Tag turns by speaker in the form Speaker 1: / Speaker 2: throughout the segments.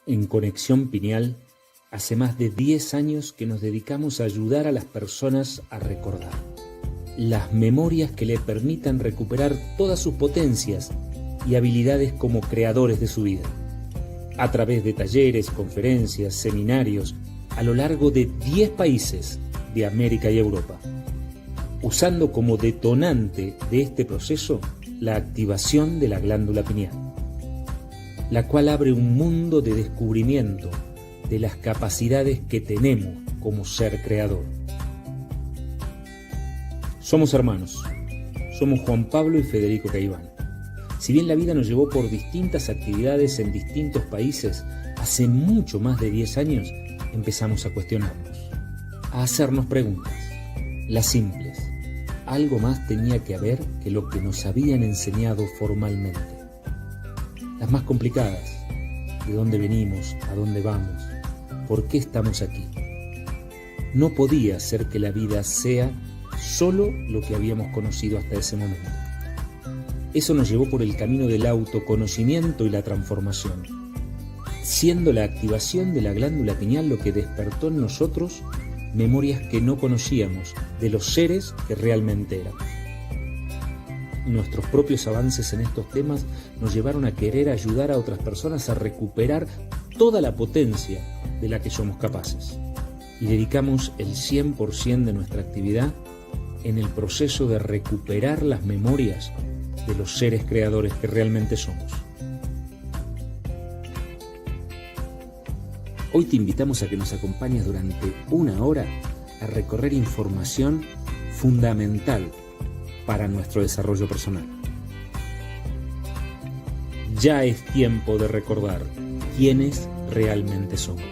Speaker 1: En Conexión Pineal, hace más de 10 años que nos dedicamos a ayudar a las personas a recordar las memorias que le permitan recuperar todas sus potencias y habilidades como creadores de su vida, a través de talleres, conferencias, seminarios, a lo largo de 10 países de América y Europa, usando como detonante de este proceso la activación de la glándula pineal, la cual abre un mundo de descubrimiento de las capacidades que tenemos como ser creador. Somos hermanos, somos Juan Pablo y Federico Caivano. Si bien la vida nos llevó por distintas actividades en distintos países, hace mucho más de 10 años empezamos a cuestionarnos, a hacernos preguntas, las simples. Algo más tenía que haber que lo que nos habían enseñado formalmente. Las más complicadas, de dónde venimos, a dónde vamos, por qué estamos aquí. No podía ser que la vida sea solo lo que habíamos conocido hasta ese momento. Eso nos llevó por el camino del autoconocimiento y la transformación, siendo la activación de la glándula pineal lo que despertó en nosotros memorias que no conocíamos de los seres que realmente éramos. Nuestros propios avances en estos temas nos llevaron a querer ayudar a otras personas a recuperar toda la potencia de la que somos capaces. Y dedicamos el 100% de nuestra actividad en el proceso de recuperar las memorias de los seres creadores que realmente somos. Hoy te invitamos a que nos acompañes durante 1 hora a recorrer información fundamental para nuestro desarrollo personal. Ya es tiempo de recordar quiénes realmente somos.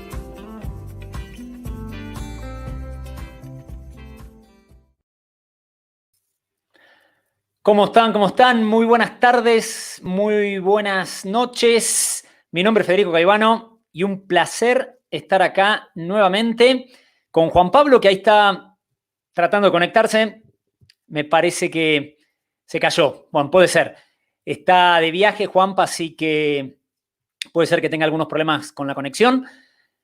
Speaker 2: ¿Cómo están? ¿Cómo están? Muy buenas tardes, muy buenas noches. Mi nombre es Federico Caivano y un placer estar acá nuevamente con Juan Pablo, que ahí está tratando de conectarse. Me parece que se cayó. Bueno, puede ser. Está de viaje Juanpa, así que puede ser que tenga algunos problemas con la conexión.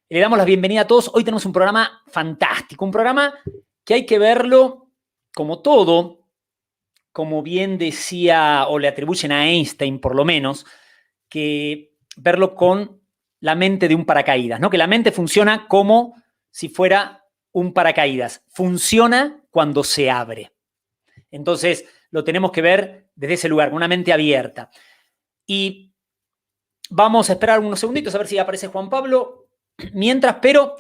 Speaker 2: Le damos la bienvenida a todos. Hoy tenemos un programa fantástico, un programa que hay que verlo como todo, como bien decía, o le atribuyen a Einstein por lo menos, que verlo con la mente de un paracaídas, ¿no? Que la mente funciona como si fuera un paracaídas. Funciona cuando se abre. Entonces, lo tenemos que ver desde ese lugar, con una mente abierta. Y vamos a esperar unos segunditos a ver si aparece Juan Pablo. Mientras, pero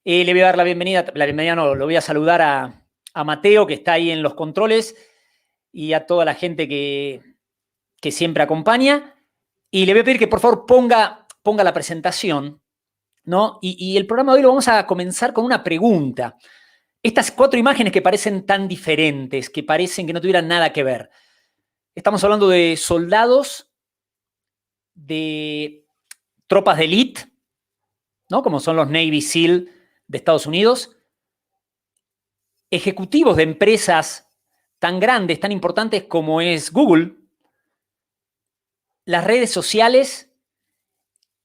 Speaker 2: le voy a dar la bienvenida no, lo voy a saludar a Mateo, que está ahí en los controles, y a toda la gente que siempre acompaña. Y le voy a pedir que por favor ponga la presentación, ¿no? Y el programa de hoy lo vamos a comenzar con una pregunta. Estas 4 imágenes que parecen tan diferentes, que parecen que no tuvieran nada que ver. Estamos hablando de soldados, de tropas de élite, ¿no? Como son los Navy SEAL de Estados Unidos, ejecutivos de empresas tan grandes, tan importantes como es Google, las redes sociales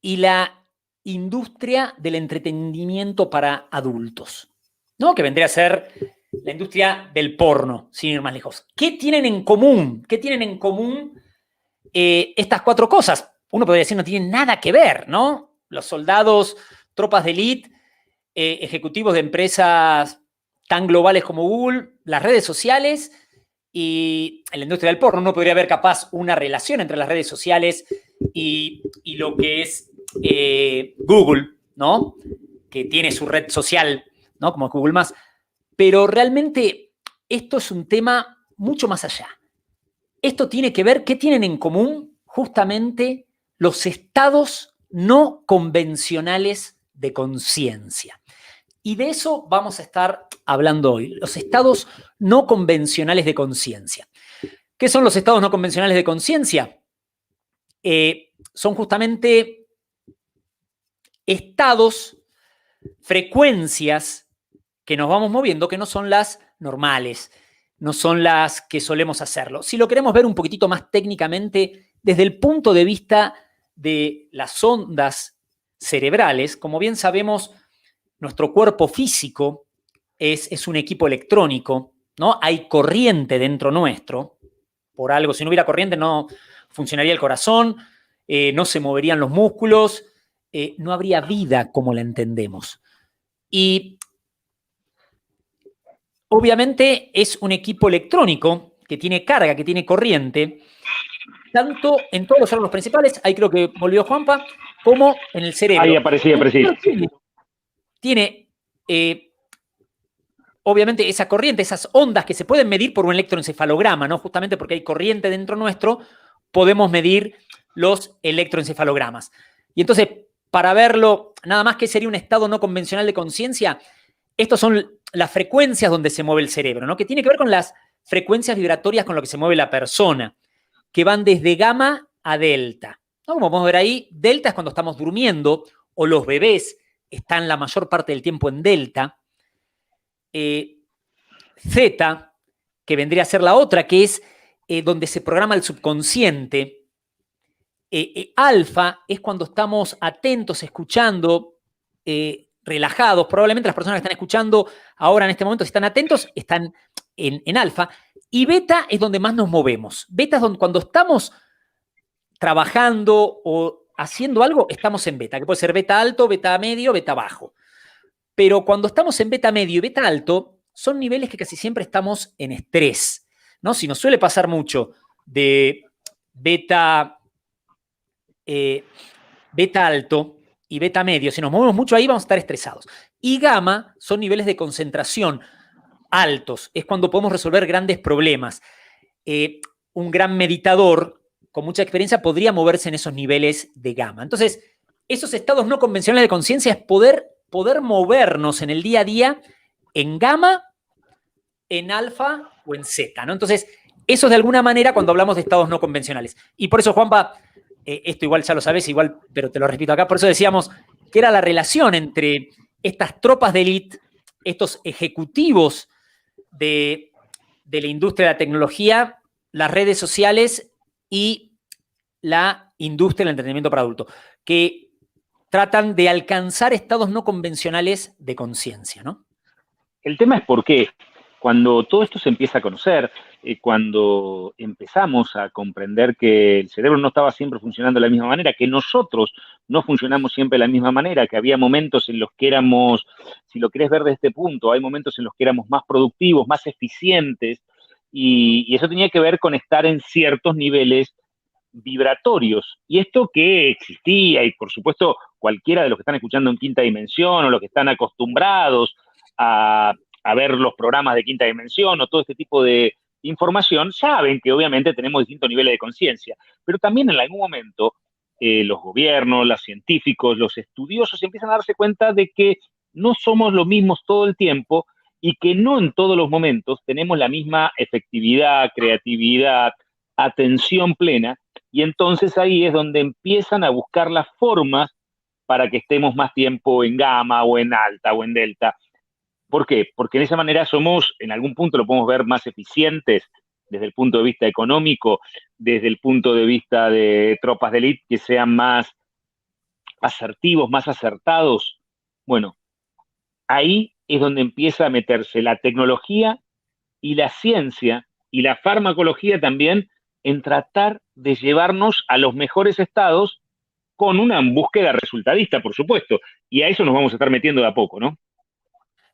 Speaker 2: y la industria del entretenimiento para adultos, ¿no? Que vendría a ser la industria del porno, sin ir más lejos. ¿Qué tienen en común? ¿Qué tienen en común estas 4 cosas? Uno podría decir no tienen nada que ver, ¿no? Los soldados, tropas de élite, ejecutivos de empresas tan globales como Google, las redes sociales y en la industria del porno. No podría haber capaz una relación entre las redes sociales y lo que es Google, ¿no? Que tiene su red social, ¿no? Como Google+. Pero realmente esto es un tema mucho más allá. Esto tiene que ver, ¿qué tienen en común? Justamente los estados no convencionales de conciencia. Y de eso vamos a estar hablando hoy, los estados no convencionales de conciencia. ¿Qué son los estados no convencionales de conciencia? Son justamente estados, frecuencias que nos vamos moviendo que no son las normales, no son las que solemos hacerlo. Si lo queremos ver un poquitito más técnicamente, desde el punto de vista de las ondas cerebrales. Como bien sabemos, nuestro cuerpo físico es un equipo electrónico, ¿no? Hay corriente dentro nuestro. Por algo, si no hubiera corriente, no funcionaría el corazón, no se moverían los músculos, no habría vida como la entendemos. Y obviamente es un equipo electrónico que tiene carga, que tiene corriente, tanto en todos los órganos principales, ahí creo que volvió Juanpa, como en el cerebro.
Speaker 3: Ahí aparecí.
Speaker 2: Tiene, obviamente, esa corriente, esas ondas que se pueden medir por un electroencefalograma, ¿no? Justamente porque hay corriente dentro nuestro, podemos medir los electroencefalogramas. Y entonces, para verlo, nada más que sería un estado no convencional de conciencia, estos son las frecuencias donde se mueve el cerebro, ¿no? Que tiene que ver con las frecuencias vibratorias con lo que se mueve la persona, que van desde gamma a delta, ¿no? Como podemos ver ahí, delta es cuando estamos durmiendo, o los bebés están la mayor parte del tiempo en delta. Zeta, que vendría a ser la otra, que es donde se programa el subconsciente. Alfa es cuando estamos atentos, escuchando, relajados. Probablemente las personas que están escuchando ahora en este momento, si están atentos, están en alfa. Y beta es donde más nos movemos. Beta es donde cuando estamos trabajando o haciendo algo, estamos en beta, que puede ser beta alto, beta medio, beta bajo. Pero cuando estamos en beta medio y beta alto, son niveles que casi siempre estamos en estrés, ¿no? Si nos suele pasar mucho de beta alto y beta medio, si nos movemos mucho ahí vamos a estar estresados. Y gamma son niveles de concentración altos, es cuando podemos resolver grandes problemas. Un gran meditador con mucha experiencia podría moverse en esos niveles de gamma. Entonces, esos estados no convencionales de conciencia es poder movernos en el día a día en gamma, en alfa o en zeta, ¿no? Entonces, eso es de alguna manera cuando hablamos de estados no convencionales. Y por eso, Juanpa, esto igual ya lo sabes, igual, pero te lo repito acá, por eso decíamos que era la relación entre estas tropas de élite, estos ejecutivos de la industria de la tecnología, las redes sociales y la industria del entretenimiento para adultos, que tratan de alcanzar estados no convencionales de conciencia, ¿no?
Speaker 3: El tema es por qué. Cuando todo esto se empieza a conocer, cuando empezamos a comprender que el cerebro no estaba siempre funcionando de la misma manera, que nosotros no funcionamos siempre de la misma manera, que había momentos en los que éramos, si lo querés ver de este punto, hay momentos en los que éramos más productivos, más eficientes, y eso tenía que ver con estar en ciertos niveles vibratorios. Y esto que existía, y por supuesto cualquiera de los que están escuchando en Quinta Dimensión o los que están acostumbrados a ver los programas de Quinta Dimensión o todo este tipo de información, saben que obviamente tenemos distintos niveles de conciencia. Pero también en algún momento los gobiernos, los científicos, los estudiosos empiezan a darse cuenta de que no somos los mismos todo el tiempo y que no en todos los momentos tenemos la misma efectividad, creatividad, atención plena, y entonces ahí es donde empiezan a buscar las formas para que estemos más tiempo en gamma o en alta o en delta. ¿Por qué? Porque de esa manera somos, en algún punto lo podemos ver, más eficientes desde el punto de vista económico, desde el punto de vista de tropas de élite que sean más asertivos, más acertados. Bueno, ahí es donde empieza a meterse la tecnología y la ciencia y la farmacología también en tratar de llevarnos a los mejores estados con una búsqueda resultadista, por supuesto. Y a eso nos vamos a estar metiendo de a poco, ¿no?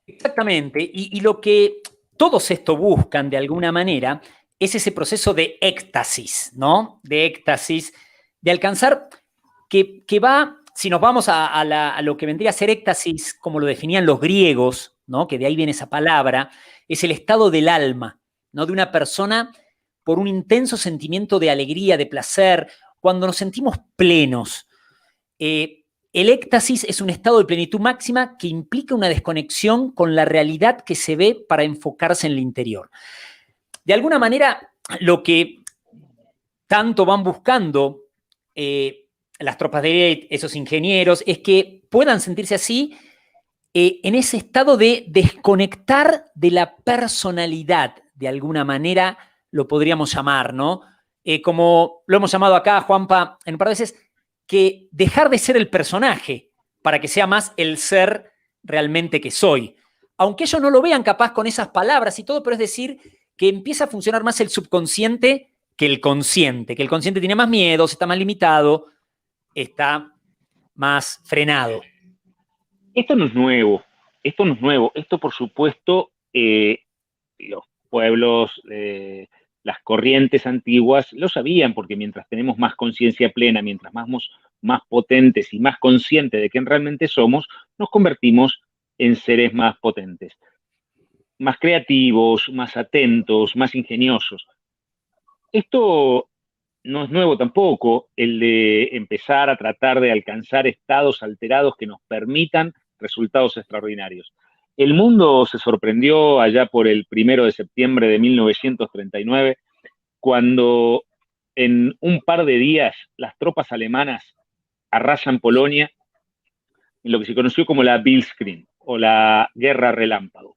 Speaker 2: Exactamente. Y lo que todos esto buscan de alguna manera es ese proceso de éxtasis, ¿no? De éxtasis, de alcanzar que va, si nos vamos a lo que vendría a ser éxtasis, como lo definían los griegos, ¿no? Que de ahí viene esa palabra, es el estado del alma, ¿no? De una persona por un intenso sentimiento de alegría, de placer, cuando nos sentimos plenos. El éxtasis es un estado de plenitud máxima que implica una desconexión con la realidad que se ve para enfocarse en el interior. De alguna manera, lo que tanto van buscando las tropas de élite, esos ingenieros, es que puedan sentirse así en ese estado de desconectar de la personalidad, de alguna manera lo podríamos llamar, ¿no? Como lo hemos llamado acá, Juanpa, en un par de veces, que dejar de ser el personaje, para que sea más el ser realmente que soy. Aunque ellos no lo vean capaz con esas palabras y todo, pero es decir, que empieza a funcionar más el subconsciente que el consciente tiene más miedos, está más limitado, está más frenado.
Speaker 3: Esto no es nuevo, esto por supuesto, los pueblos, las corrientes antiguas lo sabían, porque mientras tenemos más conciencia plena, mientras más potentes y más conscientes de quién realmente somos, nos convertimos en seres más potentes, más creativos, más atentos, más ingeniosos. Esto no es nuevo tampoco, el de empezar a tratar de alcanzar estados alterados que nos permitan resultados extraordinarios. El mundo se sorprendió allá por el 1 de septiembre de 1939, cuando en un par de días las tropas alemanas arrasan Polonia en lo que se conoció como la Blitzkrieg o la Guerra Relámpago.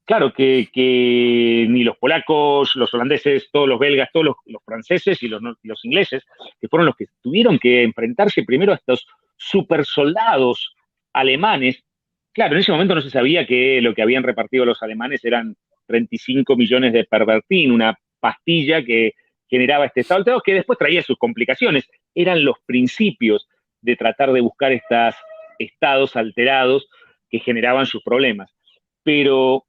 Speaker 3: Claro que ni los polacos, los holandeses, todos los belgas, todos los franceses y los ingleses, que fueron los que tuvieron que enfrentarse primero a estos supersoldados alemanes. Claro, en ese momento no se sabía que lo que habían repartido los alemanes eran 35 millones de pervertín, una pastilla que generaba este estado alterado, que después traía sus complicaciones. Eran los principios de tratar de buscar estos estados alterados que generaban sus problemas. Pero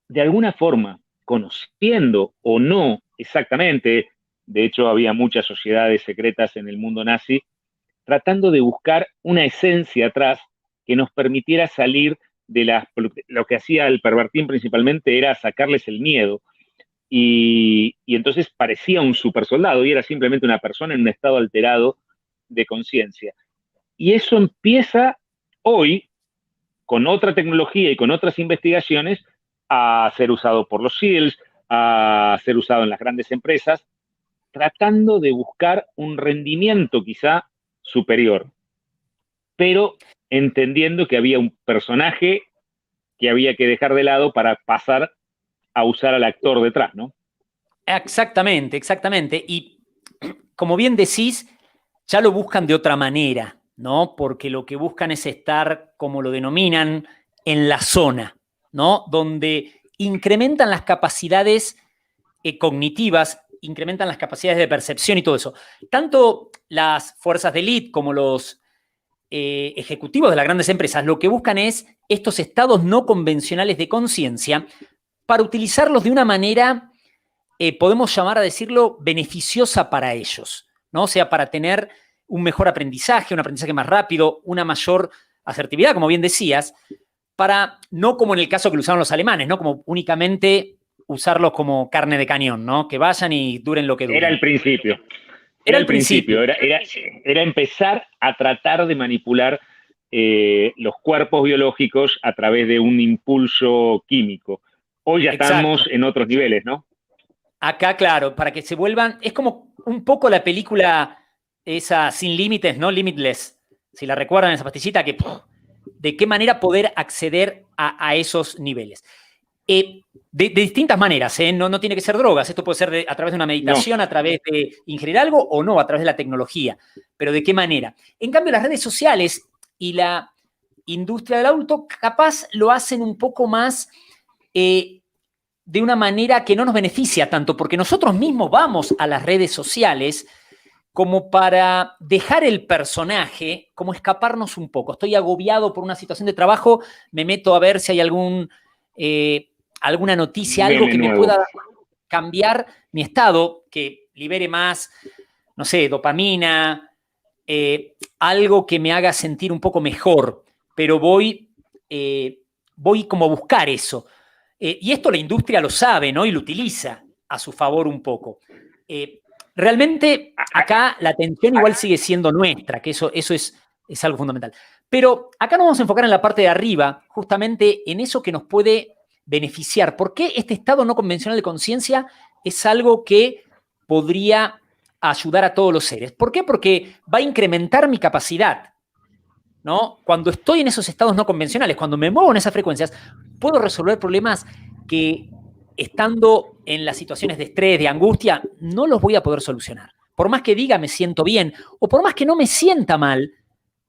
Speaker 3: de alguna forma, conociendo o no exactamente, de hecho había muchas sociedades secretas en el mundo nazi, tratando de buscar una esencia atrás que nos permitiera salir de lo que hacía el pervertín principalmente era sacarles el miedo, y entonces parecía un supersoldado y era simplemente una persona en un estado alterado de conciencia. Y eso empieza hoy, con otra tecnología y con otras investigaciones, a ser usado por los SEALs, a ser usado en las grandes empresas, tratando de buscar un rendimiento quizá superior, pero entendiendo que había un personaje que había que dejar de lado para pasar a usar al actor detrás, ¿no?
Speaker 2: Exactamente, exactamente. Y como bien decís, ya lo buscan de otra manera, ¿no? Porque lo que buscan es estar, como lo denominan, en la zona, ¿no? Donde incrementan las capacidades cognitivas, incrementan las capacidades de percepción y todo eso. Tanto las fuerzas de élite como los ejecutivos de las grandes empresas lo que buscan es estos estados no convencionales de conciencia para utilizarlos de una manera, podemos llamar a decirlo, beneficiosa para ellos, ¿no? O sea, para tener un mejor aprendizaje, un aprendizaje más rápido, una mayor asertividad, como bien decías, para, no como en el caso que lo usaron los alemanes, ¿no? Como únicamente usarlos como carne de cañón, ¿no? Que vayan y duren lo que duren.
Speaker 3: Era el principio. Era el principio. Era empezar a tratar de manipular los cuerpos biológicos a través de un impulso químico. Hoy ya estamos en otros niveles, ¿no?
Speaker 2: Acá, claro, para que se vuelvan... Es como un poco la película esa Sin Límites, ¿no? Limitless. Si la recuerdan, esa pastillita que... de qué manera poder acceder a esos niveles. De distintas maneras, ¿eh? No tiene que ser drogas. Esto puede ser a través de una meditación, no, a través de ingerir algo o no, a través de la tecnología. Pero ¿de qué manera? En cambio, las redes sociales y la industria del auto capaz lo hacen un poco más de una manera que no nos beneficia tanto, porque nosotros mismos vamos a las redes sociales como para dejar el personaje, como escaparnos un poco. Estoy agobiado por una situación de trabajo, me meto a ver si hay alguna noticia, algo que me pueda cambiar mi estado, que libere más, no sé, dopamina, algo que me haga sentir un poco mejor, pero voy como a buscar eso. Y esto la industria lo sabe, ¿no? Y lo utiliza a su favor un poco. Realmente acá la atención igual sigue siendo nuestra, que eso es algo fundamental. Pero acá nos vamos a enfocar en la parte de arriba, justamente en eso que nos puede beneficiar. ¿Por qué este estado no convencional de conciencia es algo que podría ayudar a todos los seres? ¿Por qué? Porque va a incrementar mi capacidad, ¿no? Cuando estoy en esos estados no convencionales, cuando me muevo en esas frecuencias, puedo resolver problemas que estando en las situaciones de estrés, de angustia, no los voy a poder solucionar. Por más que diga me siento bien, o por más que no me sienta mal,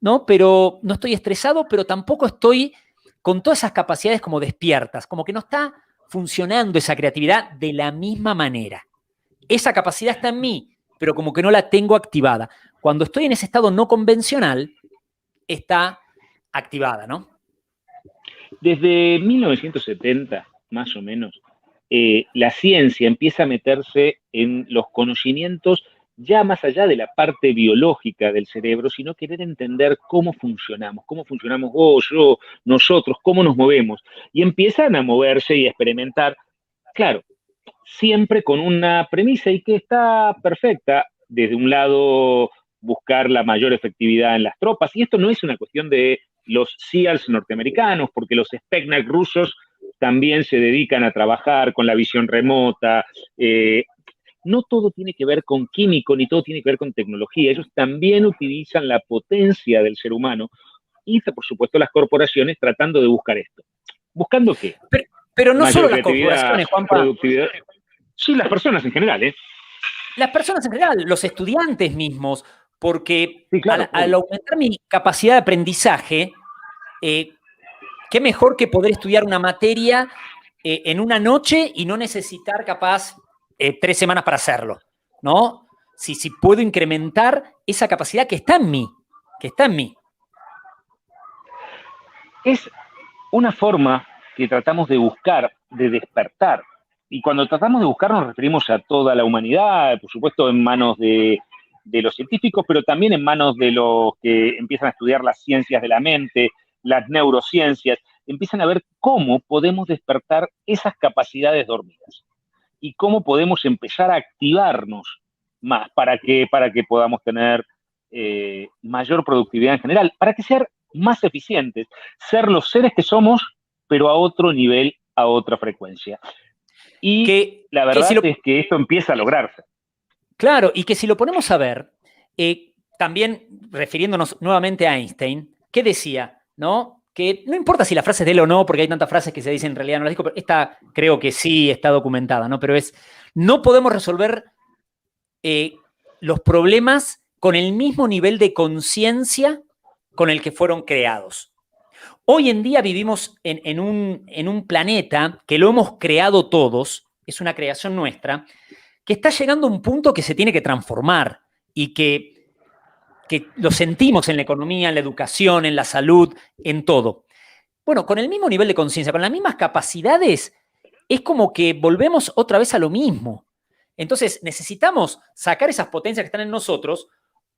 Speaker 2: ¿no? Pero no estoy estresado, pero tampoco estoy con todas esas capacidades como despiertas, como que no está funcionando esa creatividad de la misma manera. Esa capacidad está en mí, pero como que no la tengo activada. Cuando estoy en ese estado no convencional, está activada, ¿no?
Speaker 3: Desde 1970, más o menos, la ciencia empieza a meterse en los conocimientos ya más allá de la parte biológica del cerebro, sino querer entender cómo funcionamos vos, yo, nosotros, cómo nos movemos. Y empiezan a moverse y a experimentar, claro, siempre con una premisa y que está perfecta. Desde un lado, buscar la mayor efectividad en las tropas, y esto no es una cuestión de los SEALs norteamericanos, porque los Spetsnaz rusos también se dedican a trabajar con la visión remota. No todo tiene que ver con químico, ni todo tiene que ver con tecnología. Ellos también utilizan la potencia del ser humano y, por supuesto, las corporaciones tratando de buscar esto. ¿Buscando qué?
Speaker 2: Pero no
Speaker 3: mayor
Speaker 2: solo las corporaciones, Juanpa.
Speaker 3: Productividad. Sí, las personas en general, ¿eh?
Speaker 2: Las personas en general, los estudiantes mismos, porque
Speaker 3: sí, claro,
Speaker 2: al aumentar mi capacidad de aprendizaje, qué mejor que poder estudiar una materia en una noche y no necesitar capaz 3 semanas para hacerlo, ¿no? Si puedo incrementar esa capacidad que está en mí,
Speaker 3: Es una forma que tratamos de buscar, de despertar. Y cuando tratamos de buscar nos referimos a toda la humanidad, por supuesto en manos de los científicos, pero también en manos de los que empiezan a estudiar las ciencias de la mente, las neurociencias, empiezan a ver cómo podemos despertar esas capacidades dormidas y cómo podemos empezar a activarnos más para que podamos tener mayor productividad en general, para que ser más eficientes, ser los seres que somos, pero a otro nivel, a otra frecuencia. Y la verdad es que esto empieza a lograrse.
Speaker 2: Claro, y que si lo ponemos a ver, también refiriéndonos nuevamente a Einstein, ¿qué decía? ¿No? Que no importa si la frase es de él o no, porque hay tantas frases que se dicen en realidad no las digo, pero esta creo que sí está documentada, ¿no? Pero no podemos resolver los problemas con el mismo nivel de conciencia con el que fueron creados. Hoy en día vivimos en un planeta que lo hemos creado todos, es una creación nuestra, que está llegando a un punto que se tiene que transformar y que lo sentimos en la economía, en la educación, en la salud, en todo. Bueno, con el mismo nivel de conciencia, con las mismas capacidades, es como que volvemos otra vez a lo mismo. Entonces, necesitamos sacar esas potencias que están en nosotros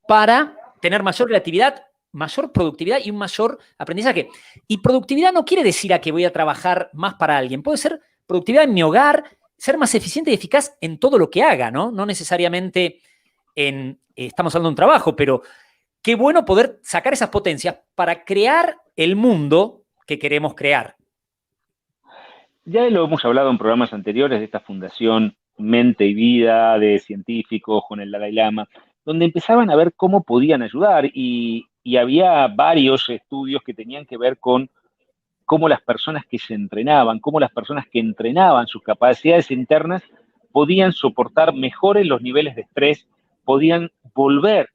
Speaker 2: para tener mayor creatividad, mayor productividad y un mayor aprendizaje. Y productividad no quiere decir a que voy a trabajar más para alguien. Puede ser productividad en mi hogar, ser más eficiente y eficaz en todo lo que haga, ¿no? No necesariamente estamos hablando de un trabajo, pero qué bueno poder sacar esas potencias para crear el mundo que queremos crear.
Speaker 3: Ya lo hemos hablado en programas anteriores de esta fundación Mente y Vida de científicos con el Dalai Lama, donde empezaban a ver cómo podían ayudar y había varios estudios que tenían que ver con cómo las personas que se entrenaban, cómo las personas que entrenaban sus capacidades internas podían soportar mejores los niveles de estrés, podían volver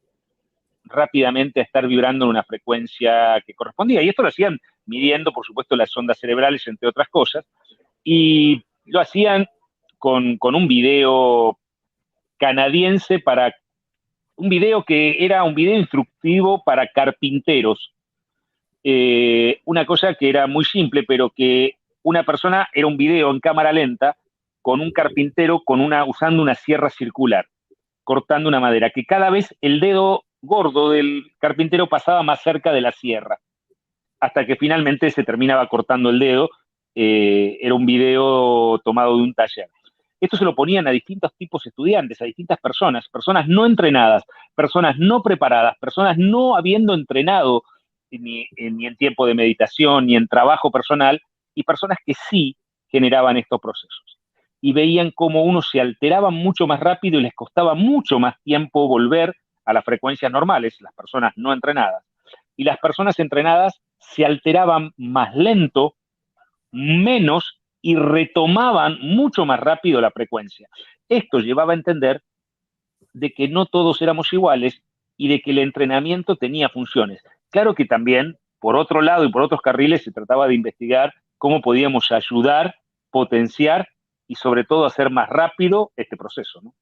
Speaker 3: rápidamente a estar vibrando en una frecuencia que correspondía. Y esto lo hacían midiendo, por supuesto, las ondas cerebrales, entre otras cosas, y lo hacían con un video canadiense un video que era un video instructivo para carpinteros. Una cosa que era muy simple, pero que una persona, era un video en cámara lenta con un carpintero usando una sierra circular, cortando una madera, que cada vez el dedo gordo del carpintero pasaba más cerca de la sierra, hasta que finalmente se terminaba cortando el dedo. Era un video tomado de un taller. Esto se lo ponían a distintos tipos de estudiantes, a distintas personas no entrenadas, personas no preparadas, personas no habiendo entrenado ni en tiempo de meditación, ni en trabajo personal, y personas que sí generaban estos procesos. Y veían cómo unos se alteraban mucho más rápido y les costaba mucho más tiempo volver a las frecuencias normales, las personas no entrenadas. Y las personas entrenadas se alteraban más lento, menos, y retomaban mucho más rápido la frecuencia. Esto llevaba a entender de que no todos éramos iguales y de que el entrenamiento tenía funciones, claro que también, por otro lado y por otros carriles, se trataba de investigar cómo podíamos ayudar, potenciar y sobre todo hacer más rápido este proceso, ¿no?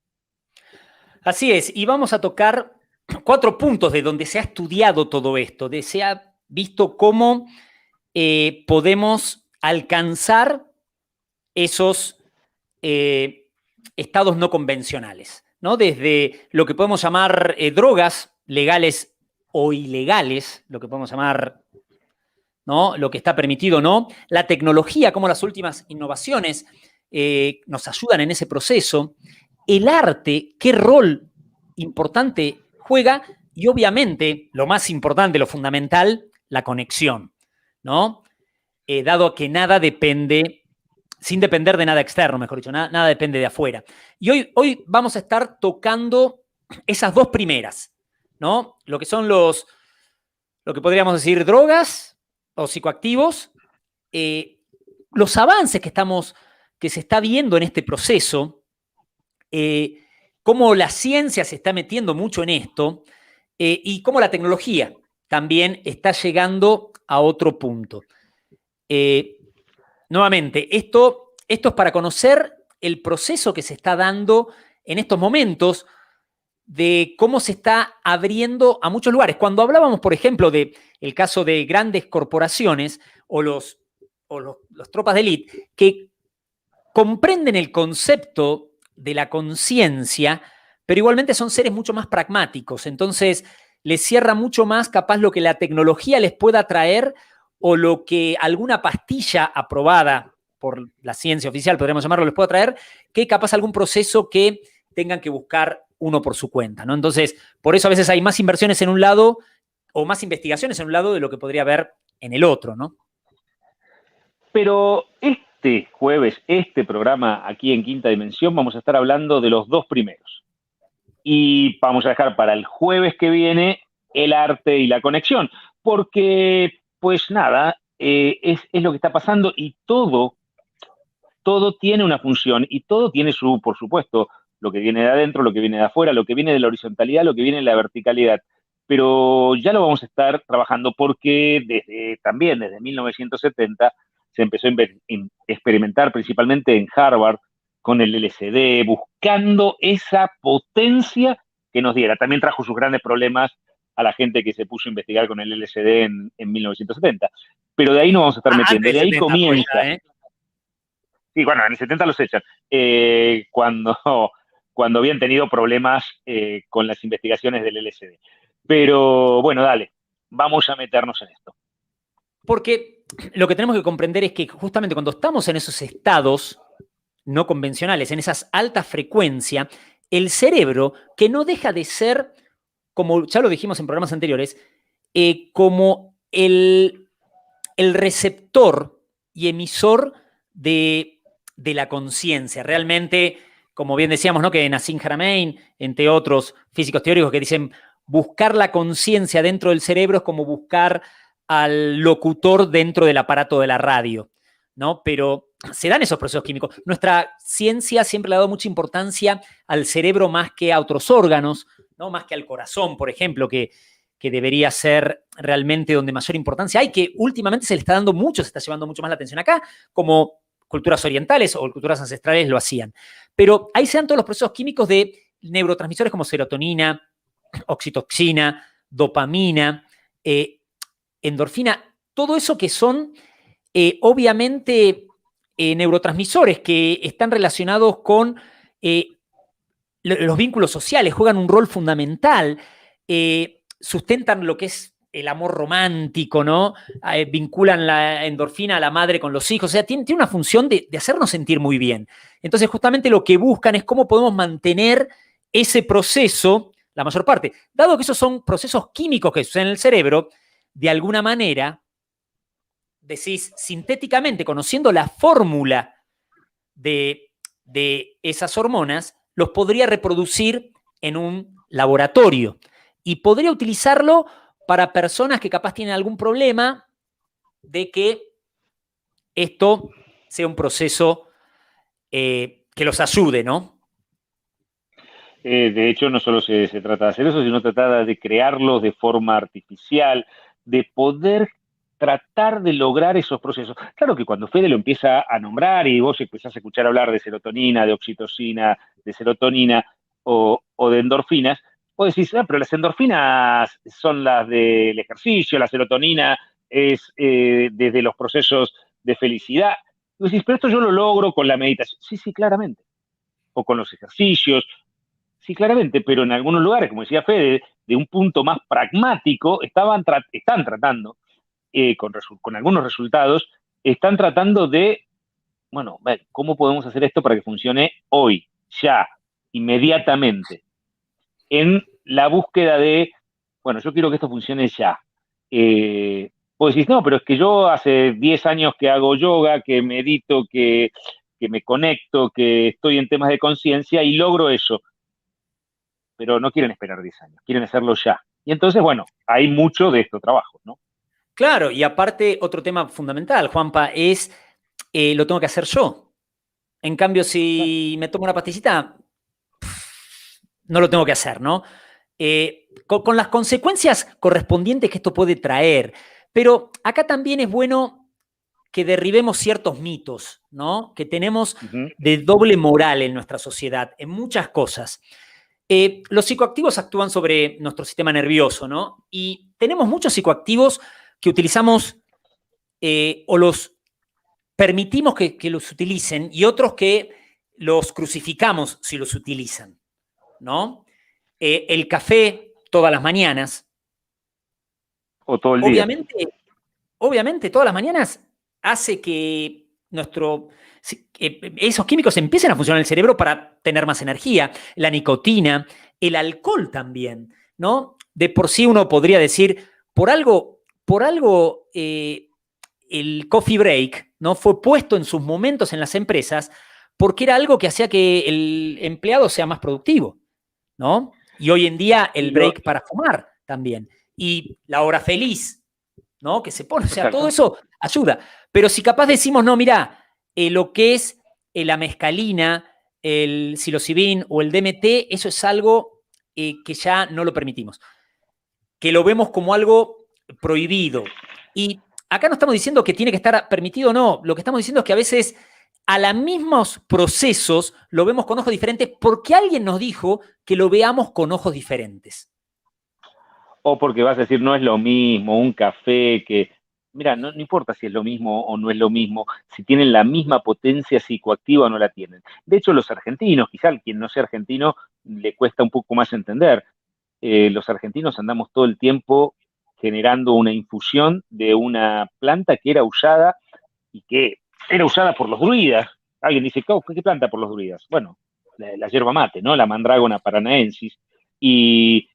Speaker 2: Así es, y vamos a tocar 4 puntos de donde se ha estudiado todo esto, de se ha visto cómo podemos alcanzar esos estados no convencionales, ¿no? Desde lo que podemos llamar drogas legales o ilegales, lo que podemos llamar, ¿no?, lo que está permitido o no, la tecnología, cómo las últimas innovaciones nos ayudan en ese proceso, el arte, qué rol importante juega, y obviamente, lo más importante, lo fundamental, la conexión, ¿no? Dado que nada depende, sin depender de nada externo, mejor dicho, nada depende de afuera. Y hoy vamos a estar tocando esas 2 primeras, ¿no? Lo que son lo que podríamos decir drogas o psicoactivos, los avances que se está viendo en este proceso, cómo la ciencia se está metiendo mucho en esto, y cómo la tecnología también está llegando a otro punto. Nuevamente, esto es para conocer el proceso que se está dando en estos momentos, de cómo se está abriendo a muchos lugares. Cuando hablábamos, por ejemplo, del caso de grandes corporaciones o los tropas de élite, que comprenden el concepto de la conciencia, pero igualmente son seres mucho más pragmáticos. Entonces, les cierra mucho más capaz lo que la tecnología les pueda traer o lo que alguna pastilla aprobada por la ciencia oficial, podríamos llamarlo, les pueda traer, que capaz algún proceso que tengan que buscar uno por su cuenta, ¿no? Entonces, por eso a veces hay más inversiones en un lado o más investigaciones en un lado de lo que podría haber en el otro, ¿no?
Speaker 3: Pero este jueves, este programa aquí en Quinta Dimensión, vamos a estar hablando de los 2 primeros. Y vamos a dejar para el jueves que viene el arte y la conexión, porque, pues nada, es lo que está pasando y todo tiene una función y todo tiene su, por supuesto, lo que viene de adentro, lo que viene de afuera, lo que viene de la horizontalidad, lo que viene de la verticalidad. Pero ya lo vamos a estar trabajando porque también desde 1970 se empezó a experimentar principalmente en Harvard con el LSD, buscando esa potencia que nos diera. También trajo sus grandes problemas a la gente que se puso a investigar con el LSD en 1970. Pero de ahí nos vamos a estar metiendo. De ahí comienza. Sí, bueno, en el 70 los echan. Cuando habían tenido problemas con las investigaciones del LSD. Pero bueno, dale, vamos a meternos en esto.
Speaker 2: Porque lo que tenemos que comprender es que justamente cuando estamos en esos estados no convencionales, en esas altas frecuencias, el cerebro, que no deja de ser, como ya lo dijimos en programas anteriores, como el receptor y emisor de la conciencia. Realmente, como bien decíamos, ¿no?, que Nassim Haramein, entre otros físicos teóricos, que dicen buscar la conciencia dentro del cerebro es como buscar al locutor dentro del aparato de la radio, ¿no? Pero se dan esos procesos químicos. Nuestra ciencia siempre le ha dado mucha importancia al cerebro más que a otros órganos, ¿no? Más que al corazón, por ejemplo, que debería ser realmente donde mayor importancia hay, que últimamente se le está dando mucho, se está llevando mucho más la atención acá, como culturas orientales o culturas ancestrales lo hacían. Pero ahí se dan todos los procesos químicos de neurotransmisores como serotonina, oxitocina, dopamina, endorfina, todo eso que son obviamente neurotransmisores que están relacionados con los vínculos sociales, juegan un rol fundamental, sustentan lo que es el amor romántico, ¿no? Vinculan la endorfina a la madre con los hijos, o sea, tiene una función de hacernos sentir muy bien. Entonces, justamente lo que buscan es cómo podemos mantener ese proceso, la mayor parte. Dado que esos son procesos químicos que suceden en el cerebro, de alguna manera, decís, sintéticamente, conociendo la fórmula de esas hormonas, los podría reproducir en un laboratorio y podría utilizarlo para personas que capaz tienen algún problema de que esto sea un proceso que los ayude, ¿no?
Speaker 3: De hecho, no solo se trata de hacer eso, sino trata de crearlos de forma artificial, de poder tratar de lograr esos procesos. Claro que cuando Fede lo empieza a nombrar y vos empezás a escuchar hablar de serotonina, de oxitocina, de serotonina o de endorfinas, vos decís, pero las endorfinas son las del ejercicio, la serotonina es desde los procesos de felicidad. Y vos decís, pero esto yo lo logro con la meditación. Sí, sí, claramente. O con los ejercicios. Sí, claramente, pero en algunos lugares, como decía Fede, de un punto más pragmático, están tratando con algunos resultados, están tratando de, bueno, ¿cómo podemos hacer esto para que funcione hoy, ya, inmediatamente? En la búsqueda de, bueno, yo quiero que esto funcione ya. Vos decís, no, pero es que yo hace 10 años que hago yoga, que medito, que me conecto, que estoy en temas de conciencia y logro eso. Pero no quieren esperar 10 años, quieren hacerlo ya. Y entonces, bueno, hay mucho de estos trabajos, ¿no?
Speaker 2: Claro, y aparte, otro tema fundamental, Juanpa, es lo tengo que hacer yo. En cambio, si me tomo una pastillita, no lo tengo que hacer, ¿no? Con las consecuencias correspondientes que esto puede traer. Pero acá también es bueno que derribemos ciertos mitos, ¿no? Que tenemos de doble moral en nuestra sociedad, en muchas cosas. Los psicoactivos actúan sobre nuestro sistema nervioso, ¿no? Y tenemos muchos psicoactivos que utilizamos o los permitimos que los utilicen y otros que los crucificamos si los utilizan, ¿no? El café todas las mañanas.
Speaker 3: O todo el día.
Speaker 2: Obviamente, todas las mañanas hace que esos químicos empiecen a funcionar en el cerebro para tener más energía. La nicotina, el alcohol también, ¿no? De por sí uno podría decir, por algo el coffee break, ¿no? Fue puesto en sus momentos en las empresas porque era algo que hacía que el empleado sea más productivo, ¿no? Y hoy en día el break para fumar también. Y la hora feliz, ¿no? Que se pone, o sea, todo eso ayuda. Pero si capaz decimos, no, mira, lo que es la mescalina, el psilocibin o el DMT, eso es algo que ya no lo permitimos. Que lo vemos como algo prohibido. Y acá no estamos diciendo que tiene que estar permitido o no. Lo que estamos diciendo es que a veces a los mismos procesos lo vemos con ojos diferentes porque alguien nos dijo que lo veamos con ojos diferentes.
Speaker 3: O porque vas a decir, no es lo mismo, un café que... Mira, no importa si es lo mismo o no es lo mismo, si tienen la misma potencia psicoactiva o no la tienen. De hecho, los argentinos, quizá a quien no sea argentino le cuesta un poco más entender, los argentinos andamos todo el tiempo generando una infusión de una planta que era usada y que era usada por los druidas. Alguien dice, ¿qué planta por los druidas? Bueno, la yerba mate, ¿no? La Mandrágona paranaensis. Y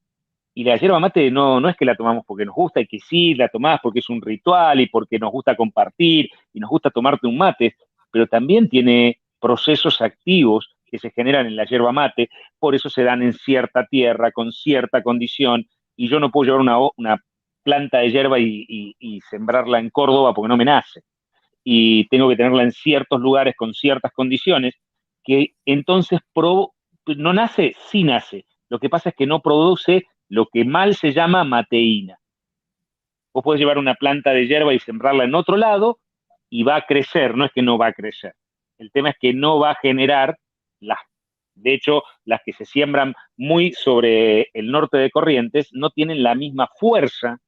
Speaker 3: la yerba mate no es que la tomamos porque nos gusta y que sí, la tomás porque es un ritual y porque nos gusta compartir y nos gusta tomarte un mate, pero también tiene procesos activos que se generan en la yerba mate, por eso se dan en cierta tierra, con cierta condición, y yo no puedo llevar una planta de yerba y sembrarla en Córdoba porque no me nace. Y tengo que tenerla en ciertos lugares con ciertas condiciones, que entonces no nace, sí nace. Lo que pasa es que no produce lo que mal se llama mateína. Vos podés llevar una planta de hierba y sembrarla en otro lado y va a crecer, no es que no va a crecer. El tema es que no va a generar de hecho, las que se siembran muy sobre el norte de Corrientes no tienen la misma fuerza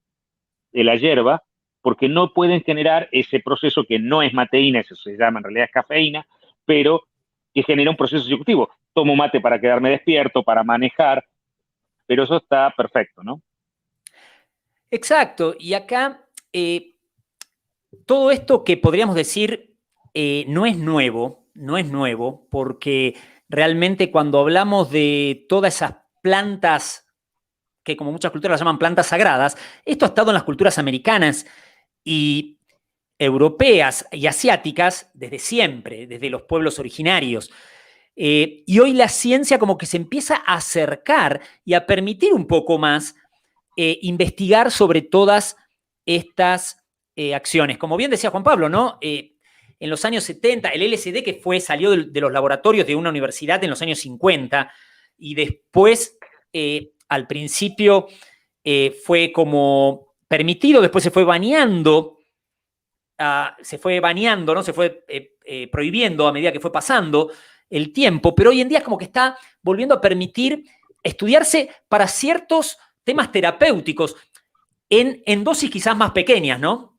Speaker 3: de la hierba porque no pueden generar ese proceso que no es mateína, eso se llama en realidad cafeína, pero que genera un proceso psicoactivo. Tomo mate para quedarme despierto, para manejar, pero eso está perfecto, ¿no?
Speaker 2: Exacto. Y acá todo esto que podríamos decir no es nuevo, porque realmente cuando hablamos de todas esas plantas que como muchas culturas las llaman plantas sagradas, esto ha estado en las culturas americanas y europeas y asiáticas desde siempre, desde los pueblos originarios. Y hoy la ciencia como que se empieza a acercar y a permitir un poco más investigar sobre todas estas acciones. Como bien decía Juan Pablo, ¿no? En los años 70, el LSD que salió de los laboratorios de una universidad en los años 50 y después, al principio, fue como permitido, después se fue baneando, ¿no? Se fue prohibiendo a medida que fue pasando el tiempo, pero hoy en día es como que está volviendo a permitir estudiarse para ciertos temas terapéuticos en dosis quizás más pequeñas, ¿no?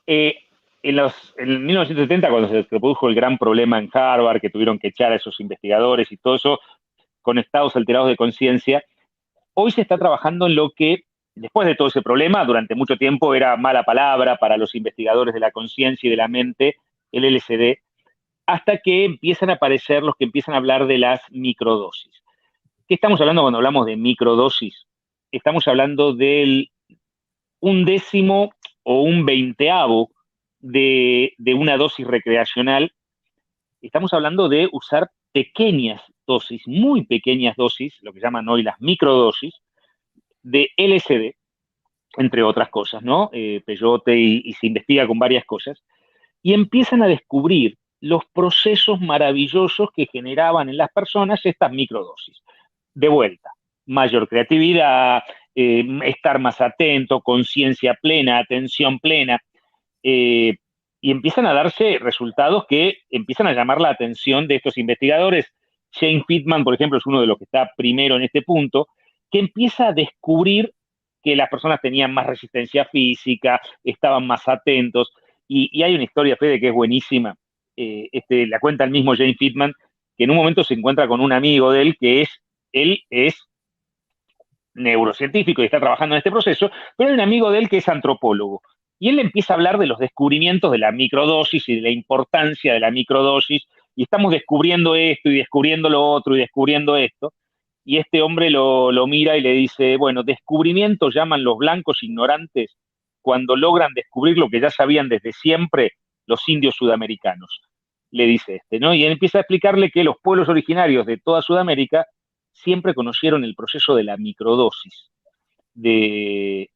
Speaker 3: En 1970, cuando se produjo el gran problema en Harvard, que tuvieron que echar a esos investigadores y todo eso, con estados alterados de conciencia, hoy se está trabajando en lo que, después de todo ese problema, durante mucho tiempo era mala palabra para los investigadores de la conciencia y de la mente, el LSD, hasta que empiezan a aparecer los que empiezan a hablar de las microdosis. ¿Qué estamos hablando cuando hablamos de microdosis? Estamos hablando del 1/10 o 1/20 de una dosis recreacional. Estamos hablando de usar pequeñas dosis, muy pequeñas dosis, lo que llaman hoy las microdosis, de LSD, entre otras cosas, ¿no? Peyote y se investiga con varias cosas, y empiezan a descubrir los procesos maravillosos que generaban en las personas estas microdosis. De vuelta, mayor creatividad, estar más atento, conciencia plena, atención plena, y empiezan a darse resultados que empiezan a llamar la atención de estos investigadores. Jane Pittman, por ejemplo, es uno de los que está primero en este punto, que empieza a descubrir que las personas tenían más resistencia física, estaban más atentos, y hay una historia, Fede, que es buenísima, la cuenta el mismo Jane Pittman, que en un momento se encuentra con un amigo de él, él es neurocientífico y está trabajando en este proceso, pero hay un amigo de él que es antropólogo, y él empieza a hablar de los descubrimientos de la microdosis y de la importancia de la microdosis, y estamos descubriendo esto y descubriendo lo otro y descubriendo esto, y este hombre lo mira y le dice, bueno, descubrimiento llaman los blancos ignorantes cuando logran descubrir lo que ya sabían desde siempre los indios sudamericanos, le dice ¿no? Y él empieza a explicarle que los pueblos originarios de toda Sudamérica siempre conocieron el proceso de la microdosis, de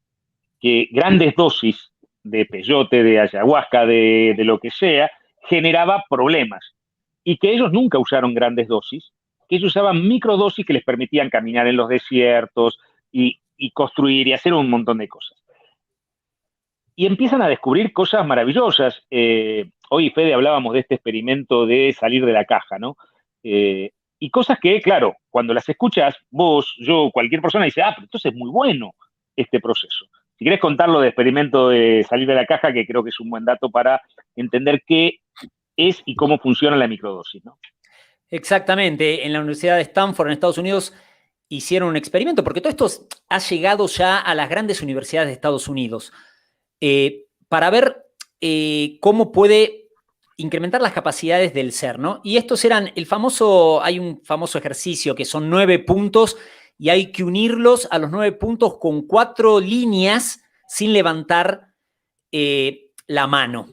Speaker 3: que grandes dosis de peyote, de ayahuasca, de lo que sea, generaba problemas, y que ellos nunca usaron grandes dosis, que ellos usaban microdosis que les permitían caminar en los desiertos y construir y hacer un montón de cosas. Y empiezan a descubrir cosas maravillosas. Hoy, Fede, hablábamos de este experimento de salir de la caja, ¿no? Y cosas que, claro, cuando las escuchas, vos, yo, cualquier persona dice, pero entonces es muy bueno este proceso. Si querés contarlo de experimento de salir de la caja, que creo que es un buen dato para entender qué es y cómo funciona la microdosis, ¿no?
Speaker 2: Exactamente. En la Universidad de Stanford, en Estados Unidos, hicieron un experimento, porque todo esto ha llegado ya a las grandes universidades de Estados Unidos, para ver cómo puede incrementar las capacidades del ser, ¿no? Y estos eran hay un famoso ejercicio que son 9 puntos y hay que unirlos a los 9 puntos con 4 líneas sin levantar la mano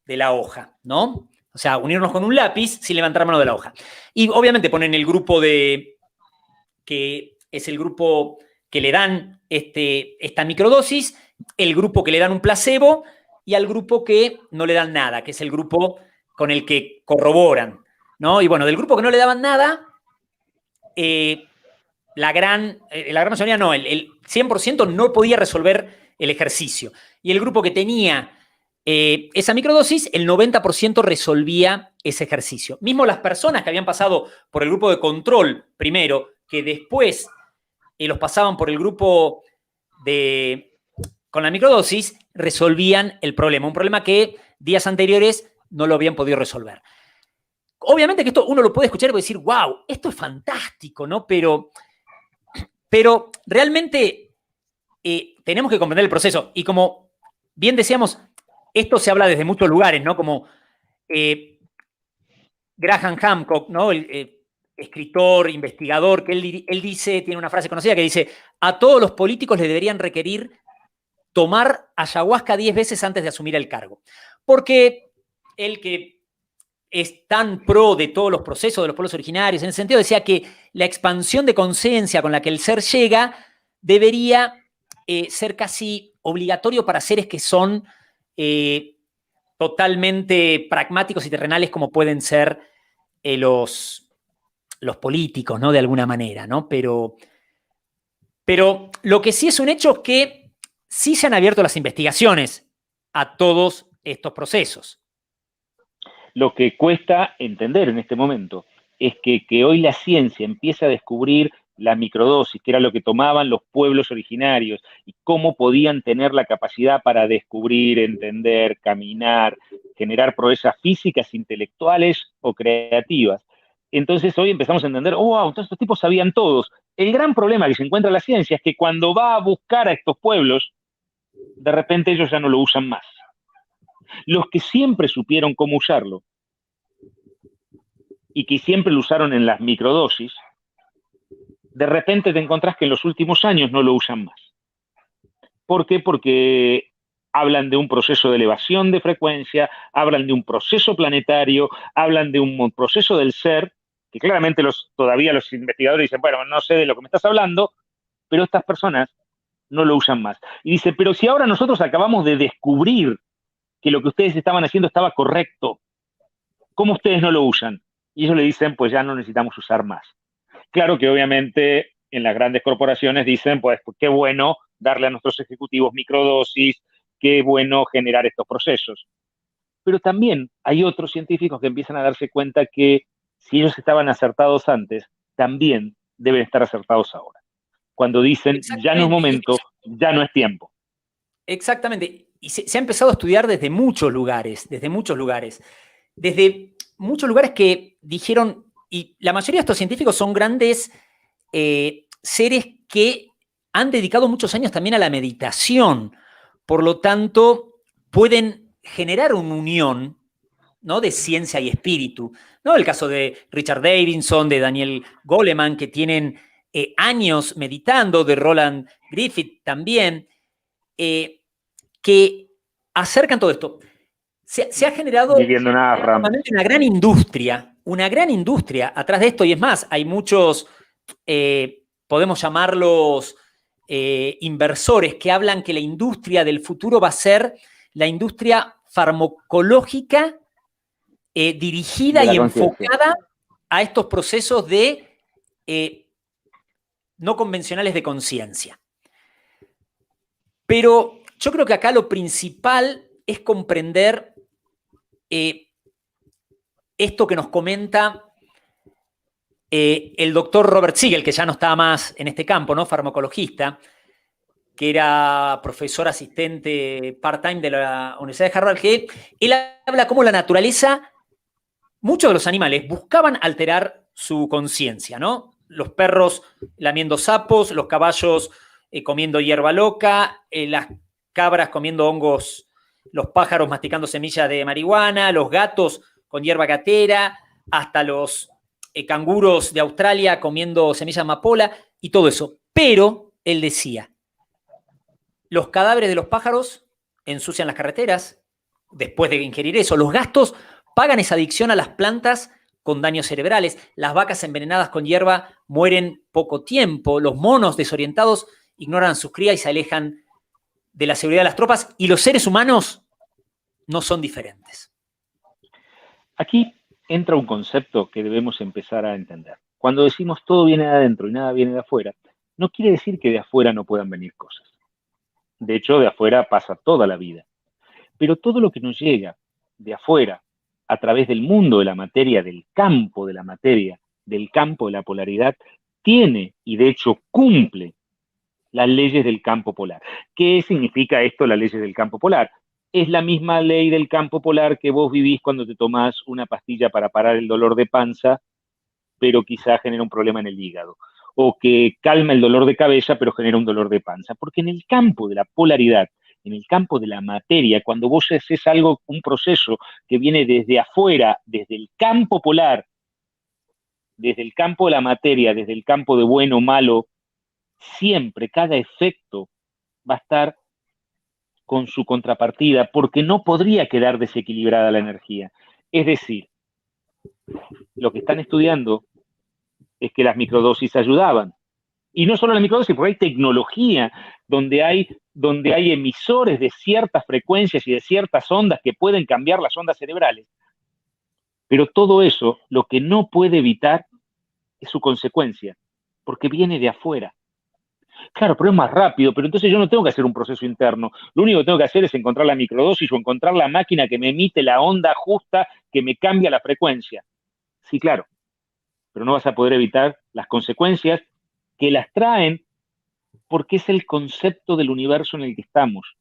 Speaker 2: de la hoja, ¿no? O sea, unirnos con un lápiz sin levantar la mano de la hoja. Y obviamente ponen el grupo que es el grupo que le dan esta microdosis, el grupo que le dan un placebo y al grupo que no le dan nada, que es el grupo con el que corroboran, ¿no? Y bueno, del grupo que no le daban nada, la gran mayoría no, el 100% no podía resolver el ejercicio. Y el grupo que tenía esa microdosis, el 90% resolvía ese ejercicio. Mismo las personas que habían pasado por el grupo de control primero, que después los pasaban por el grupo con la microdosis, resolvían el problema. Un problema que días anteriores no lo habían podido resolver. Obviamente que esto uno lo puede escuchar y puede decir, wow, esto es fantástico, ¿no? Pero realmente tenemos que comprender el proceso. Y como bien decíamos, esto se habla desde muchos lugares, ¿no? Como Graham Hancock, ¿no? El escritor, investigador, que él dice, tiene una frase conocida que dice, a todos los políticos les deberían requerir tomar ayahuasca 10 veces antes de asumir el cargo. Porque él, que es tan pro de todos los procesos de los pueblos originarios, en el sentido decía que la expansión de conciencia con la que el ser llega debería ser casi obligatorio para seres que son totalmente pragmáticos y terrenales como pueden ser los políticos, ¿no? De alguna manera, ¿no? Pero lo que sí es un hecho es que sí se han abierto las investigaciones a todos estos procesos.
Speaker 3: Lo que cuesta entender en este momento es que hoy la ciencia empieza a descubrir la microdosis, que era lo que tomaban los pueblos originarios, y cómo podían tener la capacidad para descubrir, entender, caminar, generar proezas físicas, intelectuales o creativas. Entonces hoy empezamos a entender, oh, wow, todos estos tipos sabían todos. El gran problema que se encuentra la ciencia es que cuando va a buscar a estos pueblos, de repente ellos ya no lo usan más. Los que siempre supieron cómo usarlo y que siempre lo usaron en las microdosis, de repente te encontrás que en los últimos años no lo usan más. ¿Por qué? Porque hablan de un proceso de elevación de frecuencia, hablan de un proceso planetario, hablan de un proceso del ser, que claramente todavía los investigadores dicen, bueno, no sé de lo que me estás hablando, pero estas personas no lo usan más. Y dice, pero si ahora nosotros acabamos de descubrir que lo que ustedes estaban haciendo estaba correcto, ¿cómo ustedes no lo usan? Y ellos le dicen, pues ya no necesitamos usar más. Claro que obviamente en las grandes corporaciones dicen, pues qué bueno darle a nuestros ejecutivos microdosis, qué bueno generar estos procesos. Pero también hay otros científicos que empiezan a darse cuenta que si ellos estaban acertados antes, también deben estar acertados ahora. Cuando dicen, ya no es momento, ya no es tiempo.
Speaker 2: Exactamente. Y se ha empezado a estudiar desde muchos lugares, desde muchos lugares que dijeron, y la mayoría de estos científicos son grandes seres que han dedicado muchos años también a la meditación. Por lo tanto, pueden generar una unión, ¿no?, de ciencia y espíritu. ¿No? El caso de Richard Davidson, de Daniel Goleman, que tienen años meditando, de Roland Griffith también, que acercan todo esto. Se ha generado una gran industria atrás de esto, y es más, hay muchos, podemos llamarlos inversores, que hablan que la industria del futuro va a ser la industria farmacológica dirigida y enfocada a estos procesos de no convencionales de conciencia. Pero yo creo que acá lo principal es comprender esto que nos comenta el doctor Robert Siegel, que ya no está más en este campo, ¿no?, farmacologista, que era profesor asistente part-time de la Universidad de Harvard, que él habla cómo la naturaleza, muchos de los animales buscaban alterar su conciencia, ¿no? Los perros lamiendo sapos, los caballos comiendo hierba loca, las cabras comiendo hongos, los pájaros masticando semillas de marihuana, los gatos con hierba gatera, hasta los canguros de Australia comiendo semillas de amapola y todo eso. Pero, él decía, los cadáveres de los pájaros ensucian las carreteras después de ingerir eso. Los gatos pagan esa adicción a las plantas con daños cerebrales. Las vacas envenenadas con hierba mueren poco tiempo. Los monos desorientados ignoran a sus crías y se alejan de la seguridad de las tropas. Y los seres humanos no son diferentes.
Speaker 3: Aquí entra un concepto que debemos empezar a entender. Cuando decimos todo viene de adentro y nada viene de afuera, no quiere decir que de afuera no puedan venir cosas. De hecho, de afuera pasa toda la vida. Pero todo lo que nos llega de afuera, a través del mundo de la materia, del campo de la materia, del campo de la polaridad, tiene y de hecho cumple las leyes del campo polar. ¿Qué significa esto, las leyes del campo polar? Es la misma ley del campo polar que vos vivís cuando te tomás una pastilla para parar el dolor de panza, pero quizá genera un problema en el hígado. O que calma el dolor de cabeza, pero genera un dolor de panza. Porque en el campo de la polaridad, en el campo de la materia, cuando vos haces algo, un proceso que viene desde afuera, desde el campo polar, desde el campo de la materia, desde el campo de bueno o malo, siempre cada efecto va a estar con su contrapartida, porque no podría quedar desequilibrada la energía. Es decir, lo que están estudiando es que las microdosis ayudaban. Y no solo las microdosis, porque hay tecnología donde hay emisores de ciertas frecuencias y de ciertas ondas que pueden cambiar las ondas cerebrales. Pero todo eso, lo que no puede evitar es su consecuencia, porque viene de afuera. Claro, pero es más rápido, pero entonces yo no tengo que hacer un proceso interno. Lo único que tengo que hacer es encontrar la microdosis o encontrar la máquina que me emite la onda justa, que me cambia la frecuencia. Sí, claro, pero no vas a poder evitar las consecuencias que las traen porque es el concepto del universo en el que estamos.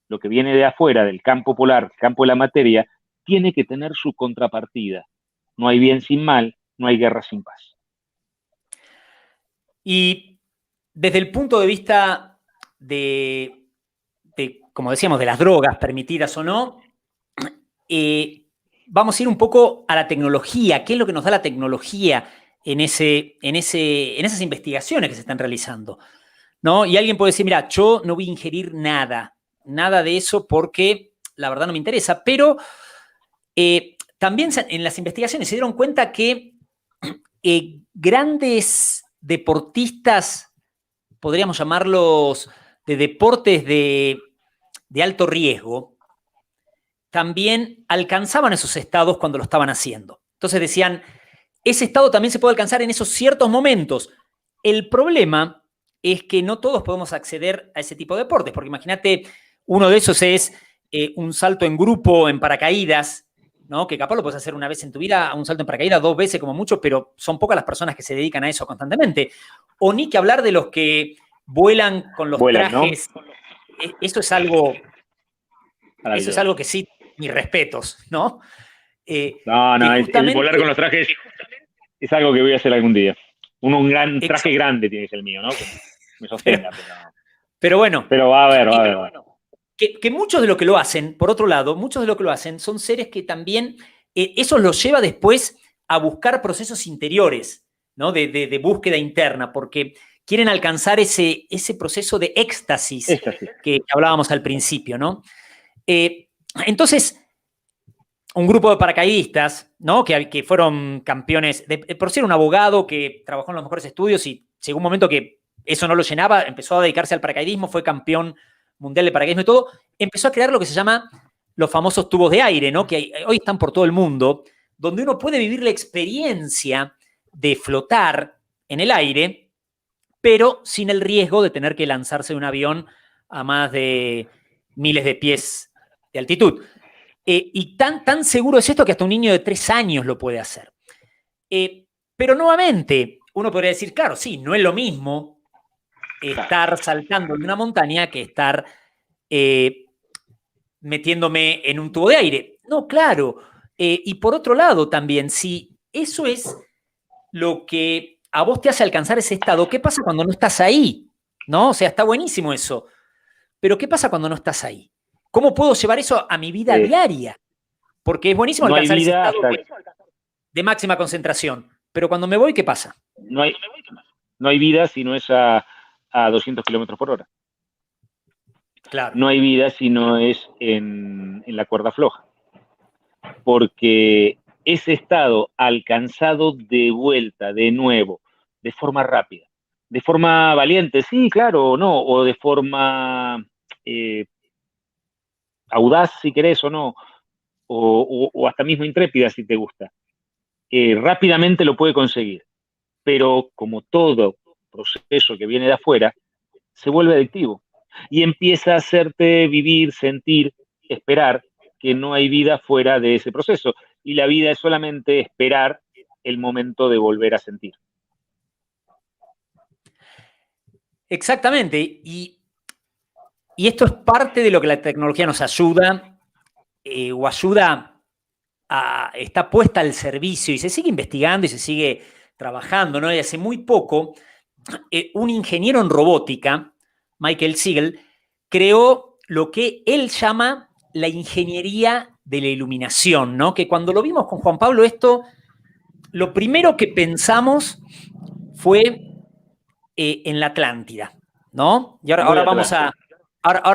Speaker 3: Lo que viene de afuera, del campo polar, el campo de la materia, tiene que tener su contrapartida. No hay bien sin mal, no hay guerra sin paz.
Speaker 2: Y desde el punto de vista como decíamos, de las drogas, permitidas o no, vamos a ir un poco a la tecnología. ¿Qué es lo que nos da la tecnología en esas investigaciones que se están realizando? ¿No? Y alguien puede decir, mira, yo no voy a ingerir nada de eso porque la verdad no me interesa, pero también en las investigaciones se dieron cuenta que grandes deportistas, podríamos llamarlos de deportes de alto riesgo, también alcanzaban esos estados cuando lo estaban haciendo. Entonces decían, ese estado también se puede alcanzar en esos ciertos momentos. El problema es que no todos podemos acceder a ese tipo de deportes, porque imagínate, uno de esos es un salto en grupo en paracaídas, ¿no? Que capaz lo puedes hacer una vez en tu vida, un salto en paracaídas, 2 veces como mucho, pero son pocas las personas que se dedican a eso constantemente. O ni que hablar de los que vuelan con los trajes. ¿No? Eso es algo que sí, mis respetos, ¿no?
Speaker 3: No, el volar con los trajes es algo que voy a hacer algún día. Un gran traje grande tiene que ser el mío, ¿no? Que me sostenga.
Speaker 2: Pero bueno.
Speaker 3: Pero va a haber.
Speaker 2: Que muchos de los que lo hacen, por otro lado, muchos de los que lo hacen son seres que también, eso los lleva después a buscar procesos interiores, ¿no? De búsqueda interna, porque quieren alcanzar ese proceso de éxtasis que hablábamos al principio, ¿no? Entonces, un grupo de paracaidistas, ¿no? Que fueron campeones, por ser un abogado que trabajó en los mejores estudios y llegó un momento que eso no lo llenaba, empezó a dedicarse al paracaidismo, fue campeón mundial de paracaidismo y todo, empezó a crear lo que se llama los famosos tubos de aire, ¿no? Que hoy están por todo el mundo, donde uno puede vivir la experiencia de flotar en el aire, pero sin el riesgo de tener que lanzarse de un avión a más de miles de pies de altitud. Y tan seguro es esto que hasta un niño de 3 años lo puede hacer. Pero nuevamente, uno podría decir, claro, sí, no es lo mismo estar saltando de una montaña que estar metiéndome en un tubo de aire. No, claro. Y por otro lado también, si eso es lo que a vos te hace alcanzar ese estado, ¿qué pasa cuando no estás ahí? ¿No? O sea, está buenísimo eso. Pero ¿qué pasa cuando no estás ahí? ¿Cómo puedo llevar eso a mi vida diaria? Porque es buenísimo alcanzar ese estado de máxima concentración. Pero cuando me voy, ¿qué pasa?
Speaker 3: No hay vida si no es a 200 kilómetros por hora.
Speaker 2: Claro.
Speaker 3: No hay vida si no es en la cuerda floja. Porque ese estado alcanzado de vuelta, de nuevo, de forma rápida, de forma valiente, sí, claro, o no, o de forma audaz, si querés, o no, o hasta mismo intrépida, si te gusta. Rápidamente lo puede conseguir, pero como todo proceso que viene de afuera, se vuelve adictivo y empieza a hacerte vivir, sentir, esperar que no hay vida fuera de ese proceso. Y la vida es solamente esperar el momento de volver a sentir.
Speaker 2: Exactamente. Y esto es parte de lo que la tecnología nos ayuda o ayuda está puesta al servicio y se sigue investigando y se sigue trabajando, ¿no? Y hace muy poco, un ingeniero en robótica, Michael Siegel, creó lo que él llama la ingeniería de la iluminación, ¿no? Que cuando lo vimos con Juan Pablo esto, lo primero que pensamos fue en la Atlántida, ¿no? Y ahora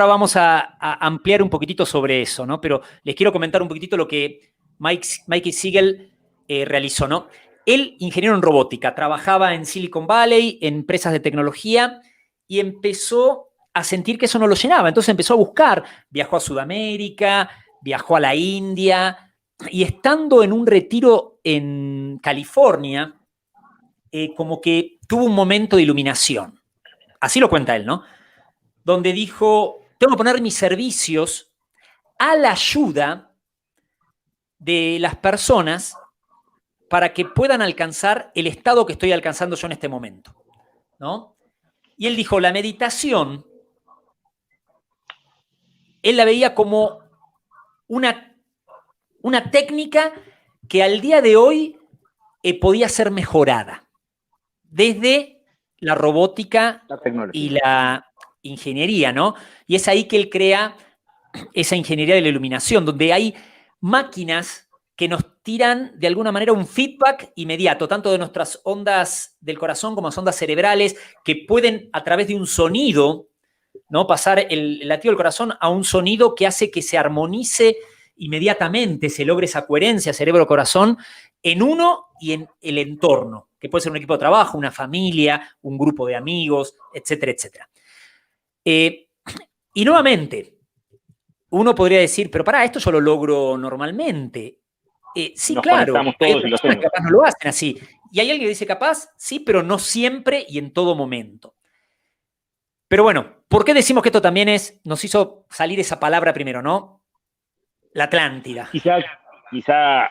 Speaker 2: vamos a ampliar un poquitito sobre eso, ¿no? Pero les quiero comentar un poquitito lo que Michael Siegel realizó, ¿no? Él, ingeniero en robótica, trabajaba en Silicon Valley, en empresas de tecnología, y empezó a sentir que eso no lo llenaba. Entonces empezó a buscar, viajó a Sudamérica, viajó a la India, y estando en un retiro en California, como que tuvo un momento de iluminación. así lo cuenta él, ¿no? Donde dijo, tengo que poner mis servicios a la ayuda de las personas para que puedan alcanzar el estado que estoy alcanzando yo en este momento, ¿no? Y él dijo, la meditación, él la veía como una técnica que al día de hoy podía ser mejorada desde la robótica y la ingeniería, ¿no? Y es ahí que él crea esa ingeniería de la iluminación, donde hay máquinas que nos tiran de alguna manera un feedback inmediato, tanto de nuestras ondas del corazón como las ondas cerebrales, que pueden a través de un sonido, ¿no? Pasar el latido del corazón a un sonido que hace que se armonice inmediatamente, se logre esa coherencia cerebro-corazón en uno y en el entorno, que puede ser un equipo de trabajo, una familia, un grupo de amigos, etcétera, etcétera. Y nuevamente, uno podría decir, pero para esto yo lo logro normalmente. Sí,
Speaker 3: Nos
Speaker 2: claro,
Speaker 3: conectamos
Speaker 2: hay
Speaker 3: todos y lo
Speaker 2: personas
Speaker 3: hacemos.
Speaker 2: que capaz no lo hacen así. Y hay alguien que dice capaz, sí, pero no siempre y en todo momento. Pero bueno, ¿por qué decimos que esto también nos hizo salir esa palabra primero, ¿no? La Atlántida.
Speaker 3: Quizá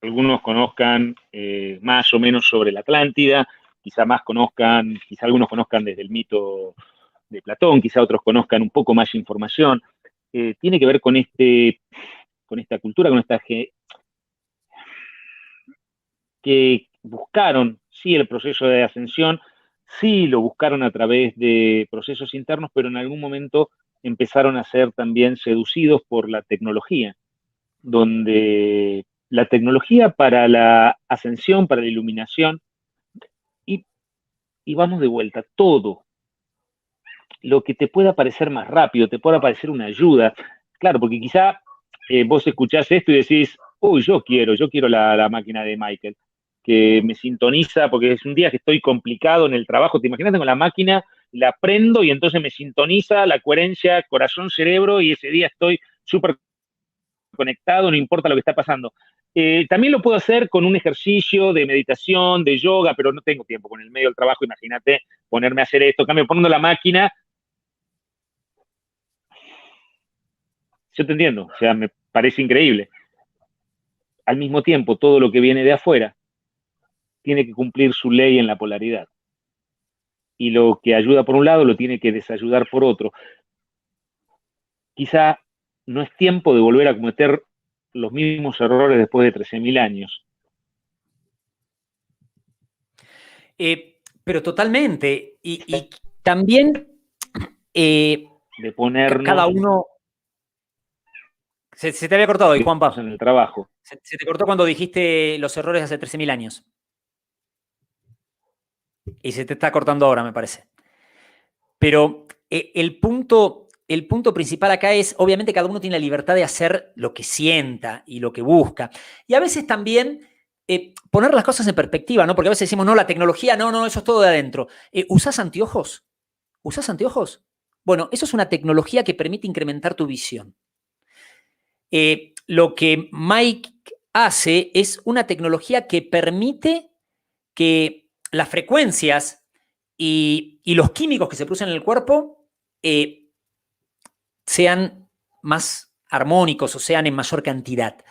Speaker 3: algunos conozcan más o menos sobre la Atlántida, quizá algunos conozcan desde el mito de Platón, quizá otros conozcan un poco más de información. Tiene que ver con esta cultura, con esta que buscaron, sí, el proceso de ascensión, sí lo buscaron a través de procesos internos, pero en algún momento empezaron a ser también seducidos por la tecnología, donde la tecnología para la ascensión, para la iluminación, y vamos de vuelta, todo lo que te pueda parecer más rápido, te pueda parecer una ayuda. Claro, porque quizá vos escuchás esto y decís, uy, yo quiero la máquina de Michael, que me sintoniza, porque es un día que estoy complicado en el trabajo, te imaginas, tengo la máquina, la prendo y entonces me sintoniza la coherencia corazón-cerebro y ese día estoy súper conectado, no importa lo que está pasando. También lo puedo hacer con un ejercicio de meditación, de yoga, pero no tengo tiempo con el medio del trabajo, imagínate ponerme a hacer esto, cambio, poniendo la máquina. Yo te entiendo, o sea, me parece increíble. Al mismo tiempo, todo lo que viene de afuera tiene que cumplir su ley en la polaridad. Y lo que ayuda por un lado lo tiene que desayudar por otro. Quizá no es tiempo de volver a cometer los mismos errores después de 13.000 años.
Speaker 2: Pero totalmente. Y también
Speaker 3: de ponernos
Speaker 2: cada uno... Se te había cortado ahí, Juanpa.
Speaker 3: En el trabajo.
Speaker 2: Se te cortó cuando dijiste los errores de hace 13.000 años. Y se te está cortando ahora, me parece. Pero el punto principal acá es, obviamente, cada uno tiene la libertad de hacer lo que sienta y lo que busca. Y a veces también poner las cosas en perspectiva, ¿no? Porque a veces decimos, no, la tecnología, no, eso es todo de adentro. ¿Usás anteojos? ¿Usás anteojos? Bueno, eso es una tecnología que permite incrementar tu visión. Lo que Mike hace es una tecnología que permite que las frecuencias y los químicos que se producen en el cuerpo sean más armónicos o sean en mayor cantidad.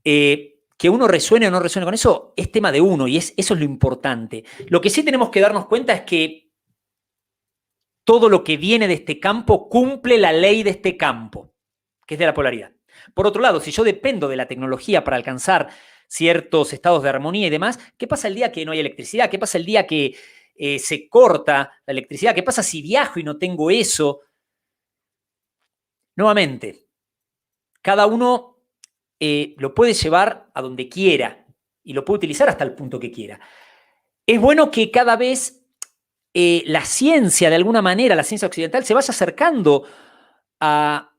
Speaker 2: Que uno resuene o no resuene con eso es tema de uno y eso es lo importante. Lo que sí tenemos que darnos cuenta es que todo lo que viene de este campo cumple la ley de este campo, que es de la polaridad. Por otro lado, si yo dependo de la tecnología para alcanzar ciertos estados de armonía y demás, ¿qué pasa el día que no hay electricidad? ¿Qué pasa el día que se corta la electricidad? ¿Qué pasa si viajo y no tengo eso? Nuevamente, cada uno lo puede llevar a donde quiera y lo puede utilizar hasta el punto que quiera. Es bueno que cada vez la ciencia, de alguna manera, la ciencia occidental, se vaya acercando a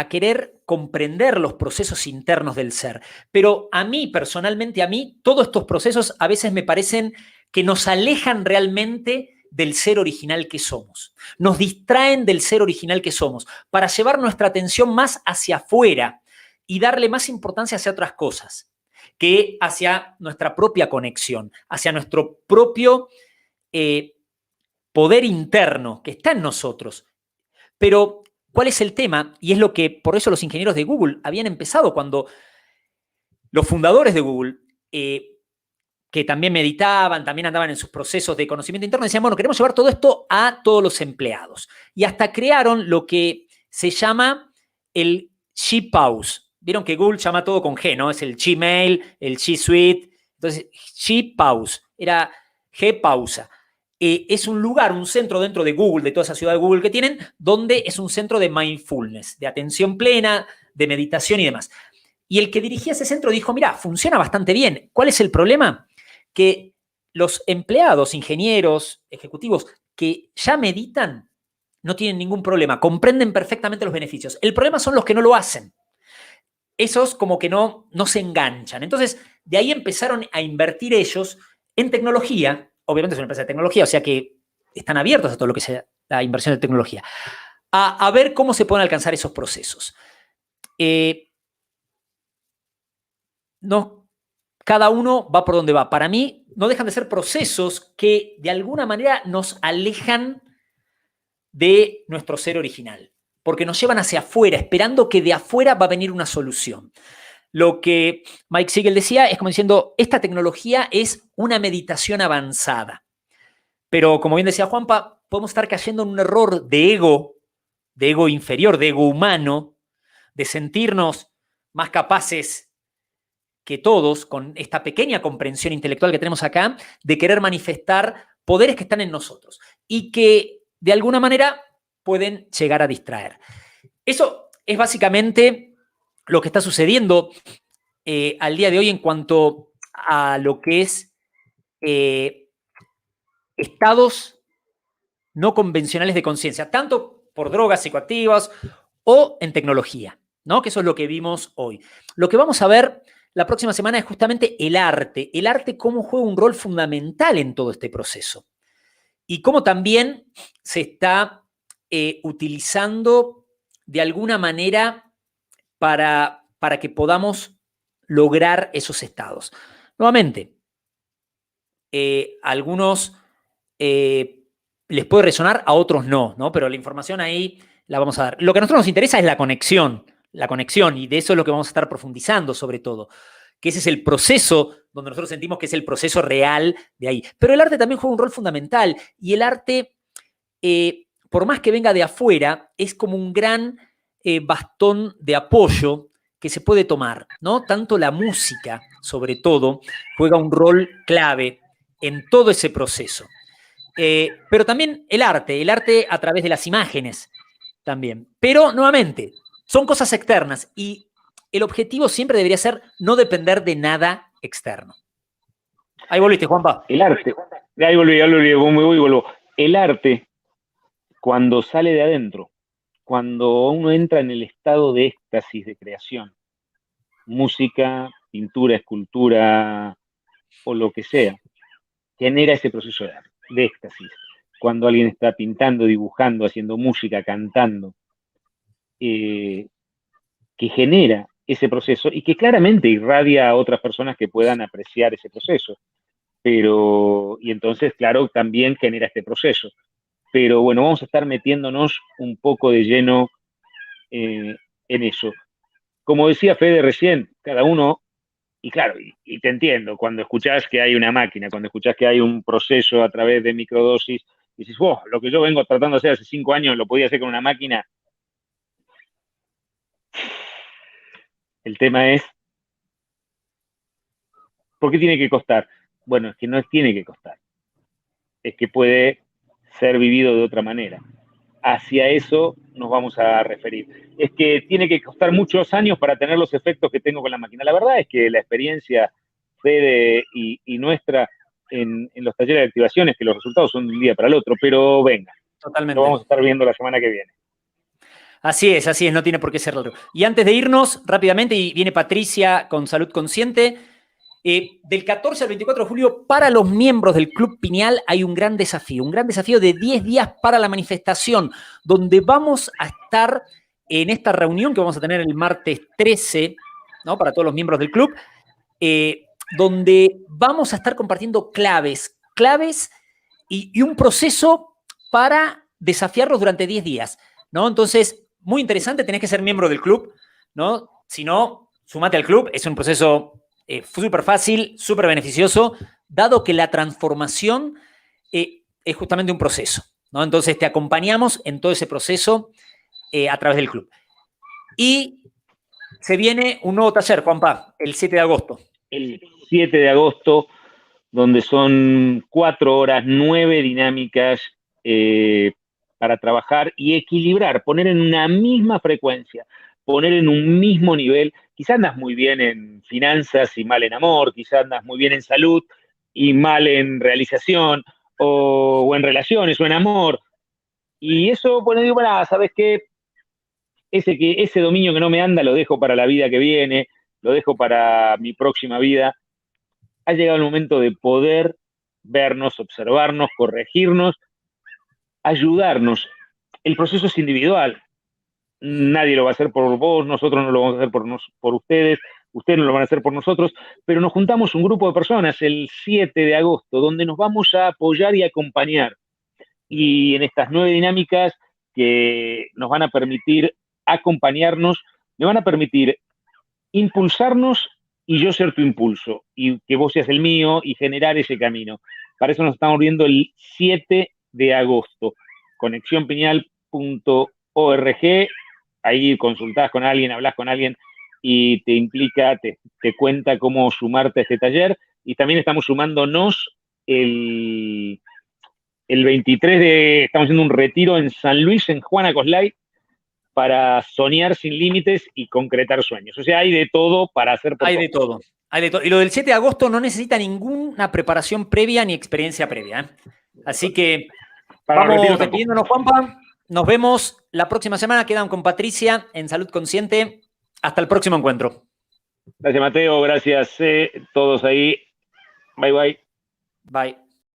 Speaker 2: querer comprender los procesos internos del ser. Pero a mí, personalmente, todos estos procesos a veces me parecen que nos alejan realmente del ser original que somos. Nos distraen del ser original que somos para llevar nuestra atención más hacia afuera y darle más importancia hacia otras cosas que hacia nuestra propia conexión, hacia nuestro propio poder interno que está en nosotros. Pero, ¿cuál es el tema? Y es lo que, por eso los ingenieros de Google habían empezado cuando los fundadores de Google, que también meditaban, también andaban en sus procesos de conocimiento interno, decían, bueno, queremos llevar todo esto a todos los empleados. Y hasta crearon lo que se llama el G-Pause. Vieron que Google llama todo con G, ¿no? Es el Gmail, el G Suite. Entonces, G-Pause, era G-Pausa. Es un lugar, un centro dentro de Google, de toda esa ciudad de Google que tienen, donde es un centro de mindfulness, de atención plena, de meditación y demás. Y el que dirigía ese centro dijo, mira, funciona bastante bien. ¿Cuál es el problema? Que los empleados, ingenieros, ejecutivos que ya meditan no tienen ningún problema, comprenden perfectamente los beneficios. El problema son los que no lo hacen. Esos como que no se enganchan. Entonces, de ahí empezaron a invertir ellos en tecnología. Obviamente es una empresa de tecnología, o sea que están abiertos a todo lo que sea la inversión de tecnología. A ver cómo se pueden alcanzar esos procesos. No, cada uno va por donde va. Para mí, no dejan de ser procesos que de alguna manera nos alejan de nuestro ser original, porque nos llevan hacia afuera, esperando que de afuera va a venir una solución. Lo que Mike Siegel decía es como diciendo, esta tecnología es una meditación avanzada. Pero como bien decía Juanpa, podemos estar cayendo en un error de ego inferior, de ego humano, de sentirnos más capaces que todos, con esta pequeña comprensión intelectual que tenemos acá, de querer manifestar poderes que están en nosotros y que de alguna manera pueden llegar a distraer. Eso es básicamente lo que está sucediendo al día de hoy en cuanto a lo que es estados no convencionales de conciencia, tanto por drogas psicoactivas o en tecnología, ¿no? Que eso es lo que vimos hoy. Lo que vamos a ver la próxima semana es justamente el arte cómo juega un rol fundamental en todo este proceso y cómo también se está utilizando de alguna manera para que podamos lograr esos estados. Nuevamente, algunos les puede resonar, a otros no, pero la información ahí la vamos a dar. Lo que a nosotros nos interesa es la conexión, y de eso es lo que vamos a estar profundizando sobre todo, que ese es el proceso donde nosotros sentimos que es el proceso real de ahí. Pero el arte también juega un rol fundamental y el arte, por más que venga de afuera, es como un gran bastón de apoyo que se puede tomar, ¿no? Tanto la música, sobre todo, juega un rol clave en todo ese proceso. Pero también el arte a través de las imágenes también. Pero, nuevamente, son cosas externas y el objetivo siempre debería ser no depender de nada externo. Ahí volviste, Juanpa.
Speaker 3: El arte, ahí volví, vuelvo. El arte, cuando sale de adentro, cuando uno entra en el estado de éxtasis de creación, música, pintura, escultura o lo que sea, genera ese proceso de éxtasis. Cuando alguien está pintando, dibujando, haciendo música, cantando, que genera ese proceso y que claramente irradia a otras personas que puedan apreciar ese proceso. Y entonces, claro, también genera este proceso. Pero bueno, vamos a estar metiéndonos un poco de lleno en eso. Como decía Fede recién, cada uno, y claro, y te entiendo, cuando escuchás que hay una máquina, cuando escuchás que hay un proceso a través de microdosis, dices, wow, lo que yo vengo tratando de hacer hace 5 años lo podía hacer con una máquina. El tema es, ¿por qué tiene que costar? Bueno, es que no tiene que costar. Es que puede ser vivido de otra manera. Hacia eso nos vamos a referir. Es que tiene que costar muchos años para tener los efectos que tengo con la máquina. La verdad es que la experiencia Fede y nuestra en los talleres de activación es que los resultados son de un día para el otro, pero venga.
Speaker 2: Totalmente.
Speaker 3: Lo vamos a estar viendo la semana que viene.
Speaker 2: Así es, no tiene por qué ser otro. Y antes de irnos, rápidamente, y viene Patricia con Salud Consciente, del 14 al 24 de julio, para los miembros del Club Pineal hay un gran desafío de 10 días para la manifestación, donde vamos a estar en esta reunión que vamos a tener el martes 13, ¿no? Para todos los miembros del club, donde vamos a estar compartiendo claves y un proceso para desafiarlos durante 10 días, ¿no? Entonces, muy interesante, tenés que ser miembro del club, ¿no? Si no, sumate al club, es un proceso súper fácil, súper beneficioso, dado que la transformación es justamente un proceso, ¿no? Entonces, te acompañamos en todo ese proceso a través del club. Y se viene un nuevo taller, Juanpa, el 7 de agosto.
Speaker 3: El 7 de agosto, donde son 4 horas, 9 dinámicas para trabajar y equilibrar, poner en una misma frecuencia, poner en un mismo nivel. Quizás andas muy bien en finanzas y mal en amor, quizás andas muy bien en salud y mal en realización, o en relaciones, o en amor. Y eso, bueno, digo, bueno, ¿sabes qué? Ese dominio que no me anda lo dejo para la vida que viene, lo dejo para mi próxima vida. Ha llegado el momento de poder vernos, observarnos, corregirnos, ayudarnos. El proceso es individual. Nadie lo va a hacer por vos, nosotros no lo vamos a hacer por ustedes no lo van a hacer por nosotros, pero nos juntamos un grupo de personas el 7 de agosto, donde nos vamos a apoyar y acompañar. Y en estas 9 dinámicas que nos van a permitir acompañarnos, me van a permitir impulsarnos y yo ser tu impulso, y que vos seas el mío y generar ese camino. Para eso nos estamos viendo el 7 de agosto. Conexiónpineal.org, ahí consultás con alguien, hablás con alguien y te implica, te cuenta cómo sumarte a este taller. Y también estamos sumándonos el 23 estamos haciendo un retiro en San Luis, en Juana Coslay, para soñar sin límites y concretar sueños. O sea, hay de todo para hacer por
Speaker 2: Hay de todo. Hay de todo. Y lo del 7 de agosto no necesita ninguna preparación previa ni experiencia previa, ¿eh? Así que
Speaker 3: para
Speaker 2: vamos despidiéndonos, Juanpa. Nos vemos la próxima semana. Quedan con Patricia en Salud Consciente. Hasta el próximo encuentro.
Speaker 3: Gracias, Mateo. Gracias todos ahí. Bye, bye.
Speaker 2: Bye.